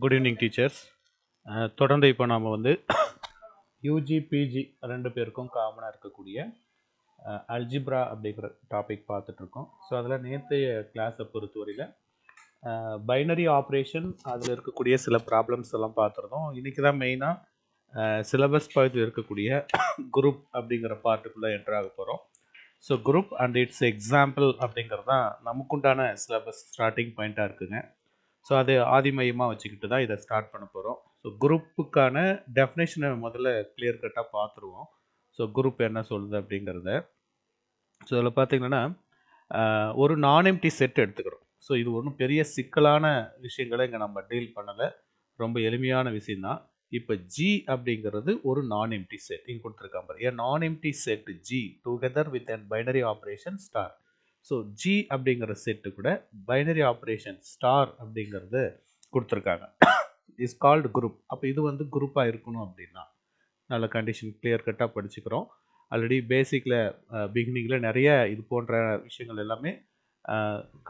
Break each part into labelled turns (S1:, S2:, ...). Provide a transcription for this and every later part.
S1: Good evening teachers. தொடர்ந்து இப்போ நாம் வந்து யூஜி பிஜி ரெண்டு பேருக்கும் காமனாக இருக்கக்கூடிய அல்ஜிப்ரா அப்படிங்கிற டாபிக் பார்த்துட்ருக்கோம். ஸோ அதில் நேற்றைய கிளாஸை பொறுத்தவரையில் பைனரி ஆப்ரேஷன் அதில் இருக்கக்கூடிய சில ப்ராப்ளம்ஸ் எல்லாம் பார்த்துருந்தோம். இன்றைக்கி தான் மெயினாக சிலபஸ் பகுதியில் இருக்கக்கூடிய குரூப் அப்படிங்கிற பார்ட்டுக்குள்ளே என்டர் ஆக போகிறோம். So group and it's example அப்படிங்கிறது தான் நமக்குண்டான சிலபஸ் ஸ்டார்டிங் பாயிண்ட்டாக இருக்குங்க. ஸோ அது ஆதி மையமாக வச்சுக்கிட்டு தான் இதை ஸ்டார்ட் பண்ண போகிறோம். ஸோ குரூப்புக்கான டெஃபினேஷனை முதல்ல கிளியர் கட்டாக பார்த்துருவோம். ஸோ குரூப் என்ன சொல்லுது அப்படிங்கிறத. ஸோ இதில் பார்த்தீங்கன்னா ஒரு நான் எம்டி செட் எடுத்துக்கிறோம். ஸோ இது ஒன்றும் பெரிய சிக்கலான விஷயங்களை இங்கே நம்ம டீல் பண்ணலை, ரொம்ப எளிமையான விஷயந்தான். இப்போ ஜி அப்படிங்கிறது ஒரு நான் எம்டி செட் இங்கே கொடுத்துருக்காங்க. A non empty set G together with an binary operation star. So G அப்படிங்கிற செட்டு கூட பைனரி ஆப்ரேஷன் ஸ்டார் அப்படிங்கிறது கொடுத்துருக்காங்க. Is called group. அப்போ இது வந்து குரூப்பாக இருக்கணும் அப்படின்னா நல்ல கண்டிஷன் கிளியர் கட்டாக படிச்சுக்கிறோம். ஆல்ரெடி பேசிக்கில் பிகினிங்கில் நிறைய இது போன்ற விஷயங்கள் எல்லாமே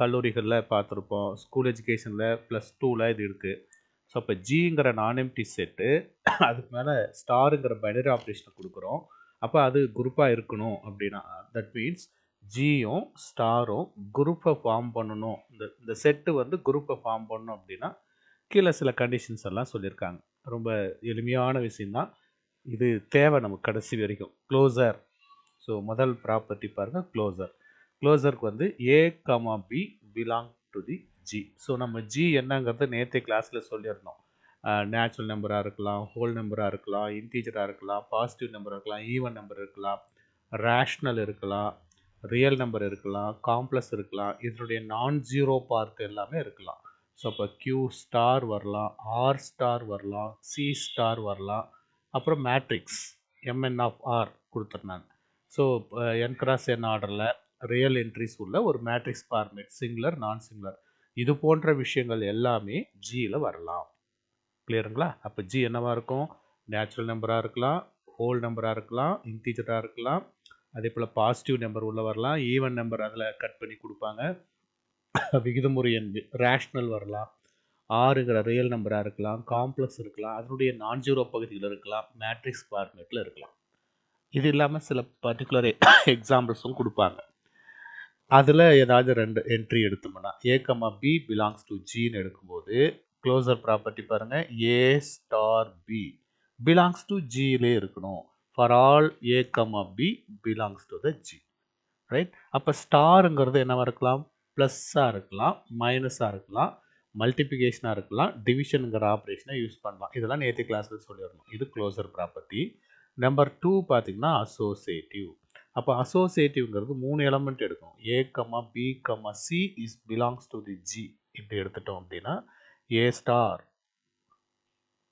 S1: கல்லூரிகளில் பார்த்துருப்போம். ஸ்கூல் எஜுகேஷனில் +2 இது இருக்குது. ஸோ அப்போ ஜிங்கிற நான் எம்டி செட்டு அதுக்கு மேலே ஸ்டாருங்கிற பைனரி ஆப்ரேஷனை கொடுக்குறோம். அப்போ அது குரூப்பாக இருக்கணும் அப்படின்னா தட் மீன்ஸ் ஜியும் ஸ்டாரும் குரூப்பை ஃபார்ம் பண்ணணும். இந்த செட்டு வந்து குரூப்பை ஃபார்ம் பண்ணணும் அப்படின்னா கீழே சில கண்டிஷன்ஸ் எல்லாம் சொல்லியிருக்காங்க. ரொம்ப எளிமையான விஷயந்தான், இது தேவை நமக்கு கடைசி வரைக்கும். க்ளோசர். ஸோ முதல் ப்ராப்பர்ட்டி பாருங்கள், க்ளோசர். க்ளோசருக்கு வந்து A comma B belong to the G. So நம்ம ஜி என்னங்கிறது நேற்று கிளாஸில் சொல்லியிருந்தோம். நேச்சுரல் நம்பராக இருக்கலாம், ஹோல் நம்பராக இருக்கலாம், இன்டீஜராக இருக்கலாம், பாசிட்டிவ் நம்பர் இருக்கலாம், ஈவன் நம்பர் இருக்கலாம், ரேஷ்னல் இருக்கலாம், ரியல் நம்பர் இருக்கலாம், காம்ப்ளெக்ஸ் இருக்கலாம், இதனுடைய நான் ஜீரோ பார்ட் எல்லாமே இருக்கலாம். ஸோ அப்போ கியூ ஸ்டார் வரலாம், ஆர் ஸ்டார் வரலாம், சி ஸ்டார் வரலாம். அப்புறம் மேட்ரிக்ஸ் எம்என் ஆஃப் ஆர் கொடுத்துருந்தாங்க. ஸோ என் கிராஸ் என் ஆர்டரில் ரியல் என்ட்ரிஸ் உள்ள ஒரு மேட்ரிக்ஸ் ஃபார்மேட், சிங்குலர் நான் சிங்குலர், இது போன்ற விஷயங்கள் எல்லாமே ஜியில் வரலாம். கிளியருங்களா? அப்போ ஜி என்னவாக இருக்கும்? நேச்சுரல் நம்பராக இருக்கலாம், ஹோல் நம்பராக இருக்கலாம், இன்டீஜராக இருக்கலாம், அதே போல் பாசிட்டிவ் நம்பர் உள்ள வரலாம், ஈவன் நம்பர் அதில் கட் பண்ணி கொடுப்பாங்க, விகிதமுறை எண் ரேஷ்னல் வரலாம், ஆறுங்கிற ரியல் நம்பராக இருக்கலாம், காம்ப்ளெக்ஸ் இருக்கலாம், அதனுடைய நான் ஜீரோ பகுதியில் இருக்கலாம், மேட்ரிக்ஸ் ஃபார்மேட்டில் இருக்கலாம். இது இல்லாமல் சில பர்டிகுலர் எக்ஸாம்பிள்ஸும் கொடுப்பாங்க. அதில் ஏதாவது ரெண்டு என்ட்ரி எடுத்தோம்னா a comma b belongs to ஜின்னு எடுக்கும்போது க்ளோசர் ப்ராப்பர்ட்டி பாருங்கள், a star b belongs to ஜியிலே இருக்கணும். For all A comma b belongs to the G. Right? அப்போ ஸ்டாருங்கிறது என்னவாக இருக்கலாம்? ப்ளஸ்ஸாக இருக்கலாம், மைனஸாக இருக்கலாம், மல்டிப்ளிகேஷனாக இருக்கலாம், டிவிஷனுங்கிற ஆப்ரேஷனை யூஸ் பண்ணலாம். இதெல்லாம் நேற்று கிளாஸில் சொல்லிடணும். இது க்ளோசர் ப்ராப்பர்ட்டி. நம்பர் 2 பார்த்தீங்கன்னா அசோசியேட்டிவ். அப்போ அசோசியேட்டிவ்ங்கிறது 3 எலமெண்ட் எடுக்கும். A comma B comma C is belongs to the G இப்படி எடுத்துட்டோம் அப்படின்னா ஏ ஸ்டார்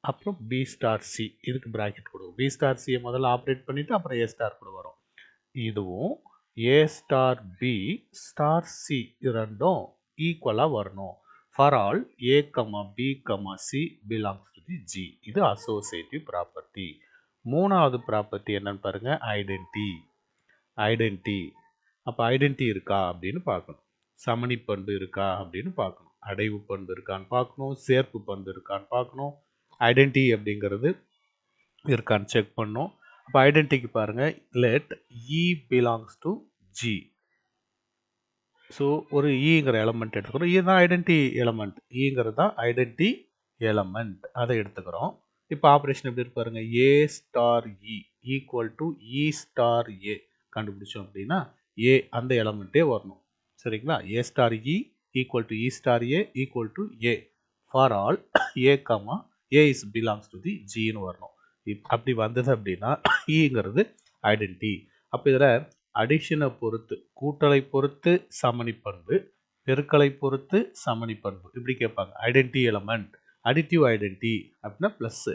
S1: அப்புறம் பி ஸ்டார் சி இதுக்கு ப்ராக்கெட் கொடுக்கும். பி ஸ்டார் சியை முதல்ல ஆப்ரேட் பண்ணிவிட்டு அப்புறம் ஏ ஸ்டார் கூட வரும். இதுவும் A star B star C ரெண்டும் ஈக்குவலாக வரணும். For all A comma B comma C belongs to the G. இது அசோசியேட்டிவ் ப்ராப்பர்ட்டி. மூணாவது ப்ராப்பர்ட்டி என்னன்னு பாருங்கள், ஐடென்டி. ஐடென்டி. அப்போ ஐடென்டி இருக்கா அப்படின்னு பார்க்கணும். சமணி பண்பு இருக்கா அப்படின்னு பார்க்கணும். அடைவு பண்பு இருக்கான்னு பார்க்கணும். சேர்ப்பு பண்பு இருக்கான்னு பார்க்கணும். ஐடென்டி அப்படிங்கிறது இருக்கான்னு செக் பண்ணணும். அப்போ ஐடென்டிக்கு பாருங்கள், let E belongs to G. So ஒரு ஈங்கிற எலமெண்ட் எடுத்துக்கிறோம். இதுதான் ஐடென்டி எலமெண்ட். ஈங்கிறது தான் ஐடென்டி எலமெண்ட். அதை எடுத்துக்கிறோம். இப்போ ஆப்ரேஷன் எப்படி இருக்கு பாருங்க, A star E equal to E star A கண்டுபிடிச்சோம் அப்படின்னா ஏ அந்த எலமெண்ட்டே வரணும். சரிங்களா? A star E equal to E star A equal to A for all A comma A is belongs to the ஜின்னு வரணும். அப்படி வந்தது அப்படின்னா ஈங்கிறது ஐடென்டி. அப்போ இதில் அடிஷனை பொறுத்து, கூட்டலை பொறுத்து சமணி பண்பு, பெருக்கலை பொறுத்து சமணி பண்பு இப்படி கேட்பாங்க. ஐடென்டி எலமெண்ட், அடிட்டிவ் ஐடென்டி அப்படின்னா ப்ளஸ்ஸு.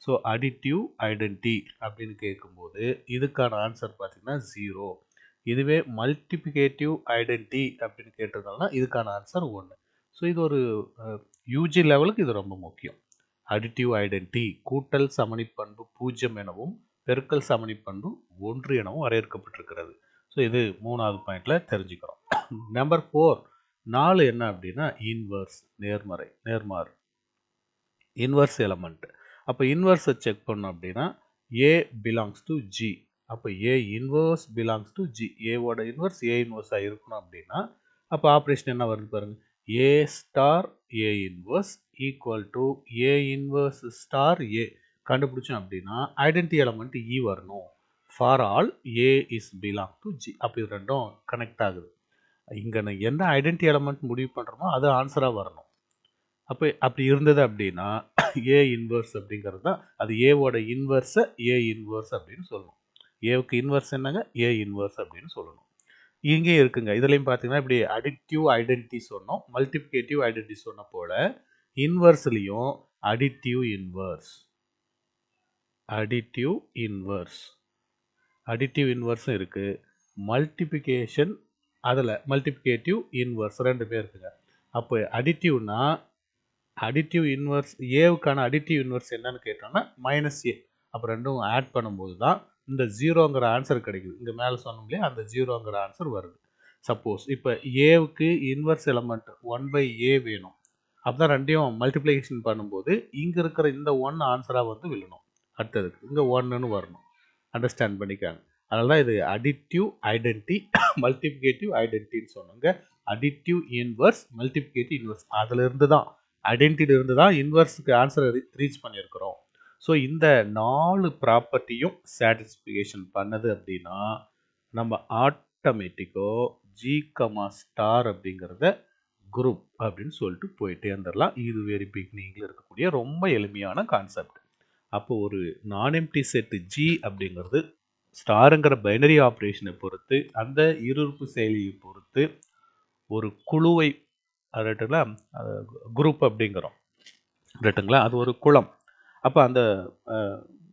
S1: ஸோ அடிட்டிவ் ஐடென்டி அப்படின்னு கேட்கும்போது இதுக்கான ஆன்சர் பார்த்தீங்கன்னா 0. இதுவே மல்டிப்ளிகேட்டிவ் ஐடென்டி அப்படின்னு கேட்டிருந்தாங்கன்னா இதுக்கான ஆன்சர் 1. ஸோ இது ஒரு யூஜி லெவலுக்கு இது ரொம்ப முக்கியம். அடிட்டிவ் ஐடென்டி கூட்டல் சமணி பண்பு 0 எனவும் பெருக்கல் சமணி பண்பு 1 எனவும் வரையறுக்கப்பட்டிருக்கிறது. ஸோ இது மூணாவது பாயிண்டில் தெரிஞ்சுக்கிறோம். நம்பர் 4 என்ன அப்படின்னா இன்வர்ஸ், நேர்மறை, நேர்மாறு. Inverse element. அப்போ இன்வர்ஸை செக் பண்ணோம் அப்படின்னா ஏ பிலாங்ஸ் டு ஜி. அப்போ A inverse belongs to G. ஏவோட இன்வர்ஸ் ஏ இன்வர்ஸாக இருக்கணும் அப்படின்னா அப்போ ஆப்ரேஷன் என்ன வருது பாருங்க. A star A inverse equal to A inverse star A கண்டுபிடிச்சோம் அப்படின்னா ஐடென்டி எலமெண்ட் இ வரணும். For all A is belong to G. அப்போ இது ரெண்டும் கனெக்ட் ஆகுது. இங்கே நான் எந்த ஐடென்டி எலமெண்ட் முடிவு பண்ணுறோமோ அது ஆன்சராக வரணும். அப்போ அப்படி இருந்தது அப்படின்னா ஏ இன்வர்ஸ் அப்படிங்கிறது தான், அது ஏவோட இன்வர்ஸை ஏ இன்வர்ஸ் அப்படின்னு சொல்லணும். ஏவுக்கு இன்வர்ஸ் என்னங்க, ஏ இன்வர்ஸ் அப்படின்னு சொல்லணும். இங்கே இருக்குங்க. இதுலையும் பார்த்தீங்கன்னா இப்படி அடிட்டிவ் ஐடென்டிட்டி சொன்னோம், மல்டிப்ளிகேட்டிவ் ஐடென்டிட்டி சொன்ன போல இன்வர்ஸ்லையும் additive inverse, additive inverse, additive இன்வர்ஸும் இருக்குது. மல்டிப்ளிகேஷன் அதில் மல்டிப்ளிகேட்டிவ் இன்வர்ஸ் ரெண்டுமே இருக்குங்க. அப்போ அடிட்டிவ்னா அடிட்டிவ் இன்வர்ஸ் ஏவுக்கான அடிட்டிவ் இன்வர்ஸ் என்னன்னு கேட்டோம்னா மைனஸ் ஏ. அப்போ ரெண்டும் ஆட் பண்ணும்போது தான் இந்த ஜீரோங்கிற ஆன்சர் கிடைக்குது. இங்கே மேலே சொன்னோம் இல்லையா, அந்த ஜீரோங்கிற ஆன்சர் வருது. சப்போஸ் இப்போ ஏவுக்கு இன்வர்ஸ் எலமெண்ட் 1/a வேணும். அப்போ தான் ரெண்டையும் மல்டிப்ளிகேஷன் பண்ணும்போது இங்கே இருக்கிற இந்த 1 ஆன்சராக வந்து விழணும். அடுத்ததுக்கு இங்கே 1ன்னு வரணும். அண்டர்ஸ்டாண்ட் பண்ணிக்காங்க. அதனால தான் இது அடிட்டிவ் ஐடென்டி மல்டிப்ளிகேட்டிவ் ஐடென்டின்னு சொன்னாங்க. அடிட்டிவ் இன்வர்ஸ் மல்டிப்ளிகேட்டிவ் இன்வர்ஸ் அதிலிருந்து தான் ஐடென்டிட்டியிலிருந்து தான் இன்வர்ஸுக்கு ஆன்சரை ரீச் பண்ணியிருக்கிறோம். ஸோ இந்த 4 ப்ராப்பர்ட்டியும் சாட்டிஸ்ஃபிகேஷன் பண்ணது அப்படின்னா நம்ம ஆட்டோமேட்டிக்கோ ஜி கமா ஸ்டார் அப்படிங்கிறத குரூப் அப்படின்னு சொல்லிட்டு போயிட்டே வந்துடலாம். இது வெரி பிகினிங்கில் இருக்கக்கூடிய ரொம்ப எளிமையான கான்செப்ட். அப்போ ஒரு நான் எம்டி செட் ஜி அப்படிங்கிறது ஸ்டாருங்கிற பைனரி ஆப்ரேஷனை பொறுத்து அந்த இருப்பு செயலியை பொறுத்து ஒரு குழுவை ரைட்டுங்களா, குரூப் அப்படிங்கிறோம் ரைட்டுங்களா, அது ஒரு குளம். அப்போ அந்த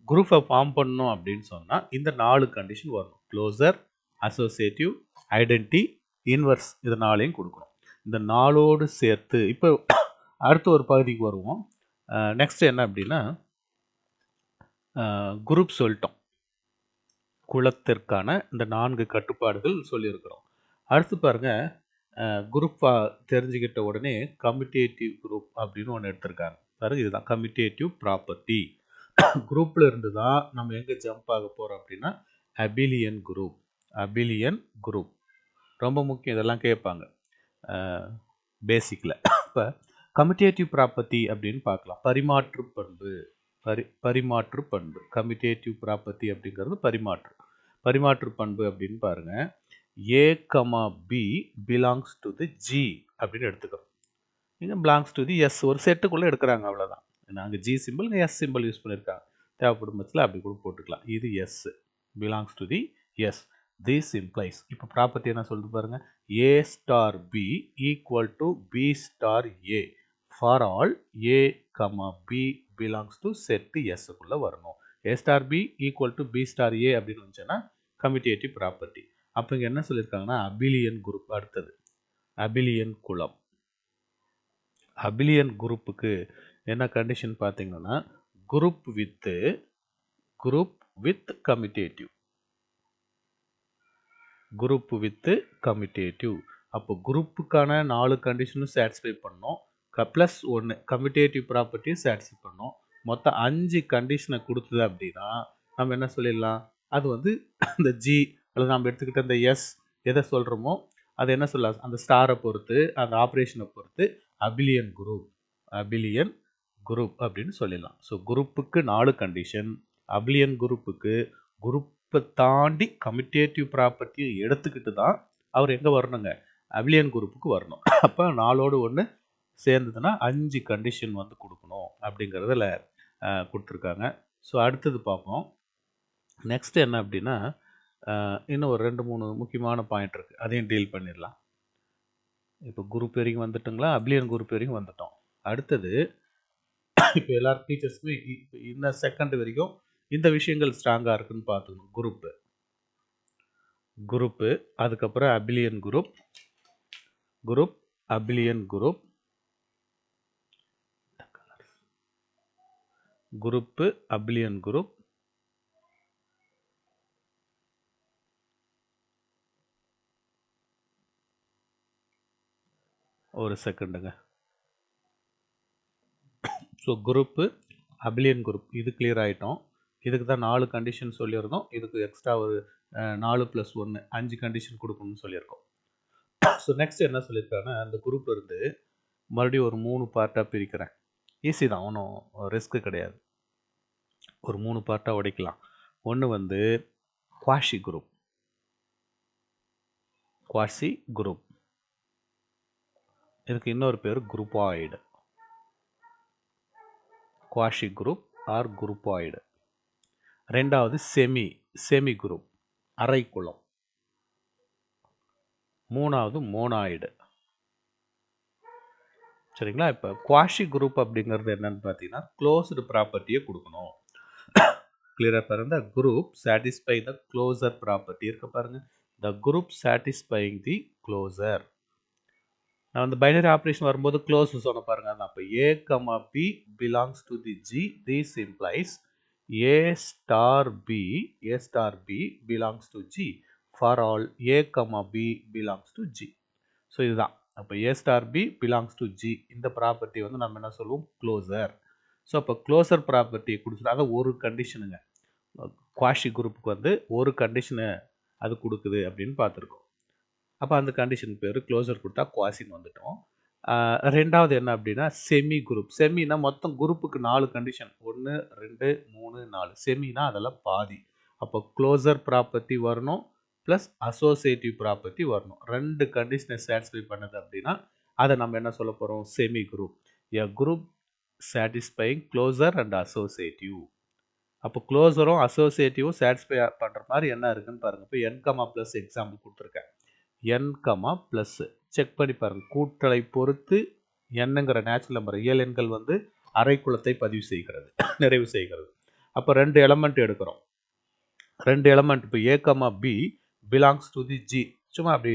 S1: குரூப்பை ஃபார்ம் பண்ணணும் அப்படின்னு சொன்னால் இந்த 4 கண்டிஷன் வரணும். க்ளோசர், அசோசியேட்டிவ், ஐடென்டி, இன்வர்ஸ், இது 4ஐயும் கொடுக்கணும். இந்த 4ஓடு சேர்த்து இப்போ அடுத்த ஒரு பகுதிக்கு வருவோம். நெக்ஸ்ட் என்ன அப்படின்னா குரூப் சொல்லிட்டோம். குலத்திற்கான இந்த 4 கட்டுப்பாடுகள் சொல்லியிருக்கிறோம். அடுத்து பாருங்க, குரூப் தெரிஞ்சுக்கிட்ட உடனே கம்யூட்டேட்டிவ் குரூப் அப்படின்னு ஒன்று எடுத்திருக்காங்க பாருங்க. இதுதான் கம்யூட்டேட்டிவ் ப்ராப்பர்ட்டி. குரூப்ல இருந்து தான் நம்ம எங்கே ஜம்ப் ஆக போகிறோம் அப்படின்னா அபிலியன் குரூப். அபிலியன் குரூப் ரொம்ப முக்கியம், இதெல்லாம் கேட்பாங்க பேசிக்கில். இப்போ கம்யூட்டேட்டிவ் ப்ராப்பர்ட்டி அப்படின்னு பார்க்கலாம். பரிமாற்று பண்பு, பரிமாற்று பண்பு. கம்யூட்டேட்டிவ் ப்ராப்பர்ட்டி அப்படிங்கிறது பரிமாற்று பண்பு அப்படின்னு பாருங்க. A, B belongs to the G அப்படின்னு எடுத்துக்கிறோம். இங்கே belongs to the S ஒரு செட்டுக்குள்ளே எடுக்கிறாங்க, அவ்வளோதான். நாங்கள் G simple, S simple use பண்ணியிருக்காங்க. தேவைப்படும் பட்சத்தில் அப்படி கூட போட்டுக்கலாம். இது S belongs to the S. This implies, இப்போ ப்ராப்பர்ட்டி என்ன சொல்லுது பாருங்க. A star B equal to B star A for all A, B belongs to set S குள்ளே வரணும். A star B equal to B star A அப்படின்னு வந்துச்சுன்னா commutative property. அப்போ இங்கே என்ன சொல்லியிருக்காங்கன்னா அபிலியன் குரூப். அடுத்தது அபிலியன் குலம். அபிலியன் குரூப்புக்கு என்ன கண்டிஷன் பார்த்தீங்கன்னா group with commutative. Group with commutative. அப்போ குரூப்புக்கான 4 கண்டிஷனும் சாட்டிஸ்ஃபை பண்ணோம். ப்ளஸ் 1 கம்யூட்டேட்டிவ் ப்ராப்பர்ட்டியும் சாட்டிஸ்ஃபை பண்ணோம். மொத்தம் 5 கண்டிஷனை கொடுத்தது அப்படின்னா நம்ம என்ன சொல்லிடலாம், அது வந்து இந்த ஜி அல்லது நம்ம எடுத்துக்கிட்ட இந்த எஸ் எதை சொல்கிறோமோ அது என்ன சொல்லலாம், அந்த ஸ்டாரை பொறுத்து அந்த ஆப்ரேஷனை பொறுத்து அபிலியன் குரூப் அப்படின்னு சொல்லிடலாம். ஸோ குரூப்புக்கு 4 கண்டிஷன், அபிலியன் குரூப்பை தாண்டி கம்யூட்டேட்டிவ் ப்ராப்பர்ட்டியை எடுத்துக்கிட்டு தான் அவர் எங்கே வரணுங்க, அபிலியன் குரூப்புக்கு வரணும். அப்போ 4ஓடு 1 சேர்ந்ததுன்னா 5 கண்டிஷன் வந்து கொடுக்கணும் அப்படிங்கிறதுல கொடுத்துருக்காங்க. ஸோ அடுத்தது பார்ப்போம். நெக்ஸ்ட் என்ன அப்படின்னா இன்னும் ஒரு 2-3 முக்கியமான பாயிண்ட் இருக்குது, அதையும் டீல் பண்ணிடலாம். இப்போ குரூப் வரைக்கும் வந்துட்டுங்களா, அபிலியன் குரூப் வரைக்கும் வந்துட்டோம். அடுத்தது இப்போ எல்லாரும் டீச்சர்ஸுமே இந்த செகண்ட் வரைக்கும் இந்த விஷயங்கள் ஸ்ட்ராங்காக இருக்குன்னு பார்த்துக்கணும். குரூப்பு அதுக்கப்புறம் abelian group, abelian group, abelian group, ஒரு செகண்டுங்க. ஸோ குரூப்பு அபிலியன் குரூப் இது கிளியர் ஆகிட்டோம். இதுக்கு தான் 4 கண்டிஷன் சொல்லியிருந்தோம். இதுக்கு எக்ஸ்ட்ரா ஒரு 4 + 1 5 கண்டிஷன் கொடுக்கணும்னு சொல்லியிருக்கோம். ஸோ நெக்ஸ்ட் என்ன சொல்லியிருக்காங்கன்னா, அந்த குரூப் இருந்து மறுபடியும் ஒரு 3 பார்ட்டாக பிரிக்கிறேன். ஈஸி தான், ஒன்றும் ரிஸ்க்கு கிடையாது. ஒரு 3 பார்ட்டாக உடைக்கலாம். ஒன்று வந்து குவாஷி குரூப். குவாஷி குரூப் இதுக்கு இன்னொரு பேர் groupoid. Quasi group or groupoid. ரெண்டாவது செமி குரூப், அரைக்குளம். மூணாவது மோனாய்டு. சரிங்களா? இப்போ குவாஷி குரூப் அப்படிங்கிறது என்னன்னு பார்த்தீங்கன்னா, க்ளோஸ்டு ப்ராப்பர்ட்டியை கொடுக்கணும். கிளியராக பாருங்க, group satisfy the closure property இருக்க பாருங்க. The group satisfying the closure. நான் வந்து பைனரி ஆப்ரேஷன் வரும்போது க்ளோஸ் சொன்ன பாருங்க. அப்போ A, B belongs to the G. This implies A star B belongs to G for all A, B belongs to G. So இதுதான். அப்போ A star B belongs to G. இந்த property வந்து நம்ம என்ன சொல்லுவோம்? க்ளோசர். ஸோ அப்போ closer property கொடுத்துட்டு அதை ஒரு கண்டிஷனுங்க. குவாஷி குரூப்புக்கு வந்து ஒரு கண்டிஷனு அது கொடுக்குது அப்படின்னு பார்த்துருக்கோம். அப்போ அந்த கண்டிஷன் பேர் க்ளோசர் கொடுத்தா குவாசின்னு வந்துட்டோம். ரெண்டாவது என்ன அப்படின்னா செமி குரூப். செமினா மொத்தம் குரூப்புக்கு 4 கண்டிஷன், 1 2 3 4. செமினா அதெல்லாம் பாதி. அப்போ க்ளோசர் ப்ராப்பர்ட்டி வரணும் ப்ளஸ் அசோசியேட்டிவ் ப்ராப்பர்ட்டி வரணும். 2 கண்டிஷனை சாட்டிஸ்ஃபை பண்ணுது அப்படின்னா அதை நம்ம என்ன சொல்ல போகிறோம்? Semi group. A group satisfying closure and associative. அப்போ க்ளோசரும் அசோசியேட்டிவும் சாட்டிஸ்ஃபை பண்ணுற மாதிரி என்ன இருக்குன்னு பாருங்கள். இப்போ n, ப்ளஸ் எக்ஸாம்பிள் கொடுத்துருக்கேன். n, ப்ளஸ் செக் பண்ணி பாருங்கள். கூட்டலை பொறுத்து என்னங்கிற நேச்சுரல் நம்பர் இயல் எண்கள் வந்து அரைக்குளத்தை பதிவு செய்கிறது, நிறைவு செய்கிறது. அப்போ 2 எலமெண்ட் எடுக்கிறோம். 2 எலமெண்ட் இப்போ A, B belongs to the G. சும்மா அப்படி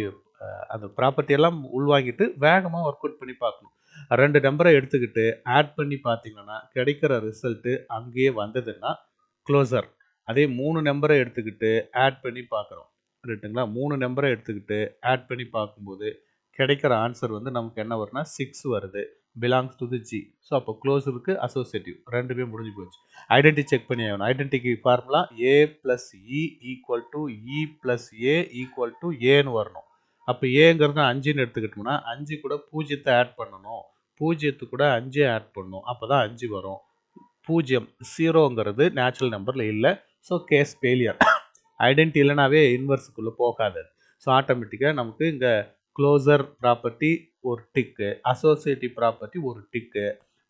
S1: அந்த ப்ராப்பர்ட்டி எல்லாம் உள்வாங்கிட்டு வேகமாக ஒர்க் அவுட் பண்ணி பார்க்கணும். 2 நம்பரை எடுத்துக்கிட்டு ஆட் பண்ணி பார்த்தீங்கன்னா கிடைக்கிற ரிசல்ட்டு அங்கேயே வந்ததுன்னா க்ளோசர். அதே 3 நம்பரை எடுத்துக்கிட்டு ஆட் பண்ணி பார்க்குறோம் ரைட்டுங்களா? 3 நம்பரை எடுத்துக்கிட்டு ஆட் பண்ணி பார்க்கும்போது கிடைக்கிற ஆன்சர் வந்து நமக்கு என்ன வரும்னா 6 வருது. Belongs to the G. So அப்போ க்ளோசருக்கு அசோசியேட்டிவ் ரெண்டுமே முடிஞ்சு போச்சு. ஐடென்டி செக் பண்ணி ஆகணும். ஐடென்டிக்கு formula A + E equal to E + A equal to ஏன்னு வரணும். அப்போ ஏங்கிறது 5ன்னு எடுத்துக்கிட்டோம்னா 5 கூட 0 ஆட் பண்ணணும். 0 கூட 5 ஆட் பண்ணணும். அப்போ தான் 5 வரும். 0 0ங்கிறது நேச்சுரல் நம்பரில் இல்லை. So case failure. ஐடென்டி இல்லைனாவே இன்வர்ஸுக்குள்ளே போகாது. ஸோ ஆட்டோமேட்டிக்காக நமக்கு இங்கே க்ளோசர் ப்ராப்பர்ட்டி ஒரு டிக்கு, அசோசியேட்டிவ் ப்ராப்பர்ட்டி ஒரு டிக்கு,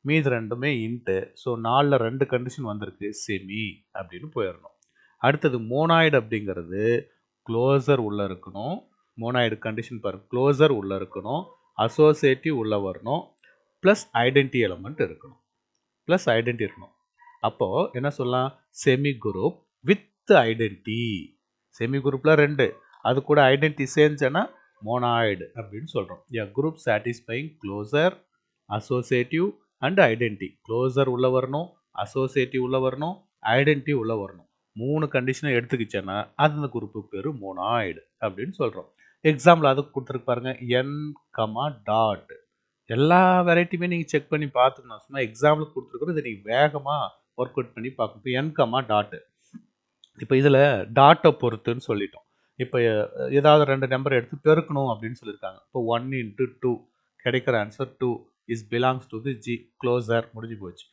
S1: மீது ரெண்டுமே இன்ட்டு. ஸோ 4ல் 2 கண்டிஷன் வந்திருக்கு, செமி அப்படின்னு போயிடணும். அடுத்தது மோனாய்டு அப்படிங்கிறது க்ளோசர் உள்ளே இருக்கணும். மோனாய்டு கண்டிஷன் பாருங்க, க்ளோசர் உள்ளே இருக்கணும், அசோசியேட்டிவ் உள்ளே வரணும், ப்ளஸ் ஐடென்டி எலமெண்ட் இருக்கணும். ப்ளஸ் ஐடென்டி இருக்கணும். அப்போது என்ன சொல்லலாம்? Semi group with identity. Semi குரூப்பில் 2, அது கூட ஐடென்டி சேர்ந்துச்சுன்னா மோனாய்டு அப்படின்னு சொல்கிறோம். A group satisfying closure, associative and identity. Closure உள்ளே வரணும், அசோசியேட்டிவ் உள்ளே வரணும், ஐடென்டி உள்ளே வரணும். 3 கண்டிஷனை எடுத்துக்கிச்சேன்னா அது அந்த குரூப்புக்கு பேர் மோனாய்டு அப்படின்னு சொல்கிறோம். எக்ஸாம்பிள் அதுக்கு கொடுத்துருக்கு பாருங்க, n, டாட். எல்லா வெரைட்டியுமே நீங்கள் செக் பண்ணி பார்த்துக்கணும். சும்மா எக்ஸாம்பிளுக்கு கொடுத்துருக்குறது இதை நீங்கள் வேகமாக ஒர்க் அவுட் பண்ணி பார்க்கணும். இப்போ n, டாட்டு. இப்போ இதில் டாட்டை பொறுத்துன்னு சொல்லிட்டோம். இப்போ ஏதாவது 2 நம்பர் எடுத்து பெருக்கணும் அப்படின்னு சொல்லியிருக்காங்க. இப்போ 1 × 2 கிடைக்கிற answer 2 is belongs to the G. Closure முடிஞ்சு போச்சு.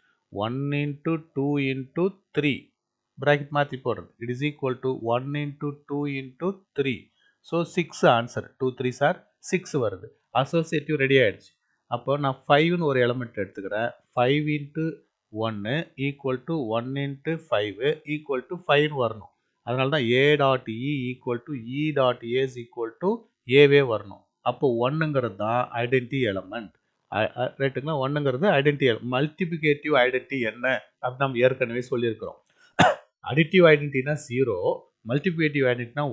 S1: 1 × 2 × 3 ப்ராக்கெட் மாற்றி போடுறது. It is equal to 1 × 2 × 3. So 6 answer. 2 3s are 6 வருது. அசோசியேட்டிவ் ரெடி ஆகிடுச்சு. அப்போ நான் 5ன்னு ஒரு எலமெண்ட் எடுத்துக்கிறேன். 5 × 1 ஈக்குவல் டு 1 × 5 ஈக்குவல் டு 5 வரணும். அதனால தான் A dot E equal to E dot A is equal to ஏவே வரணும். அப்போ 1ங்கிறது தான் ஐடென்டி எலமெண்ட். ரைட்டுங்களா? 1ங்கிறது ஐடென்டி. மல்டிபிகேட்டிவ் ஐடென்டி என்ன அப்படின்னு நம்ம ஏற்கனவே சொல்லியிருக்கிறோம். அடிட்டிவ் ஐடென்டினா 0, மல்டிபிகேட்டிவ் ஐடென்டினா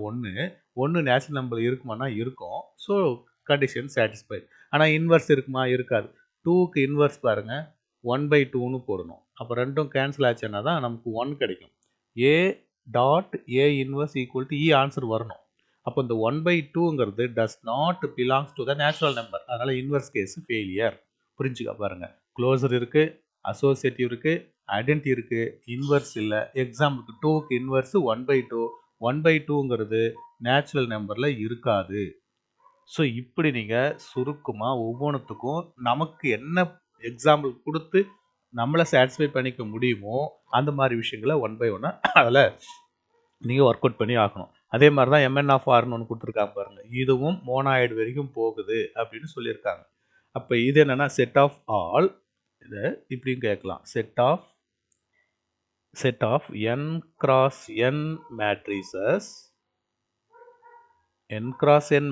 S1: 1 நேச்சுரல் நம்பர் இருக்குமானா இருக்கும். So condition satisfied. ஆனால் இன்வர்ஸ் இருக்குமா? இருக்காது. 2க்கு இன்வர்ஸ் பாருங்கள், 1/2ன்னு போடணும். அப்போ ரெண்டும் கேன்சல் ஆச்சுன்னா தான் நமக்கு 1 கிடைக்கும். A dot A inverse equal to E answer வரணும். அப்போ இந்த 1/2ங்கிறது does not belongs to the natural number. அதனால் இன்வர்ஸ் கேஸ் ஃபெயிலியர். புரிஞ்சுக்க பாருங்கள். க்ளோசர் இருக்குது, அசோசியேட்டிவ் இருக்குது, ஐடென்டி இருக்குது, இன்வர்ஸ் இல்லை. எக்ஸாம்பிளுக்கு 2க்கு இன்வர்ஸ் 1/2, 1/2ங்கிறது நேச்சுரல் நம்பரில் இருக்காது. ஸோ இப்படி நீங்கள் சுருக்கமாக ஒவ்வொன்றுத்துக்கும் நமக்கு என்ன எக்ஸாம்பிள் கொடுத்து நம்மளை சாட்டிஸ்ஃபை பண்ணிக்க முடியுமோ அந்த மாதிரி விஷயங்களை 1 by 1 அதில் நீங்கள் ஒர்க் அவுட் பண்ணி ஆகணும். அதே மாதிரி தான் MN(r)ன்னு ஒன்று கொடுத்துருக்காங்க பாருங்கள். இதுவும் மோனாய்டு வரைக்கும் போகுது அப்படின்னு சொல்லியிருக்காங்க. அப்போ இது என்னென்னா செட் ஆஃப் ஆல், இதை இப்படியும் கேட்கலாம், set of n cross n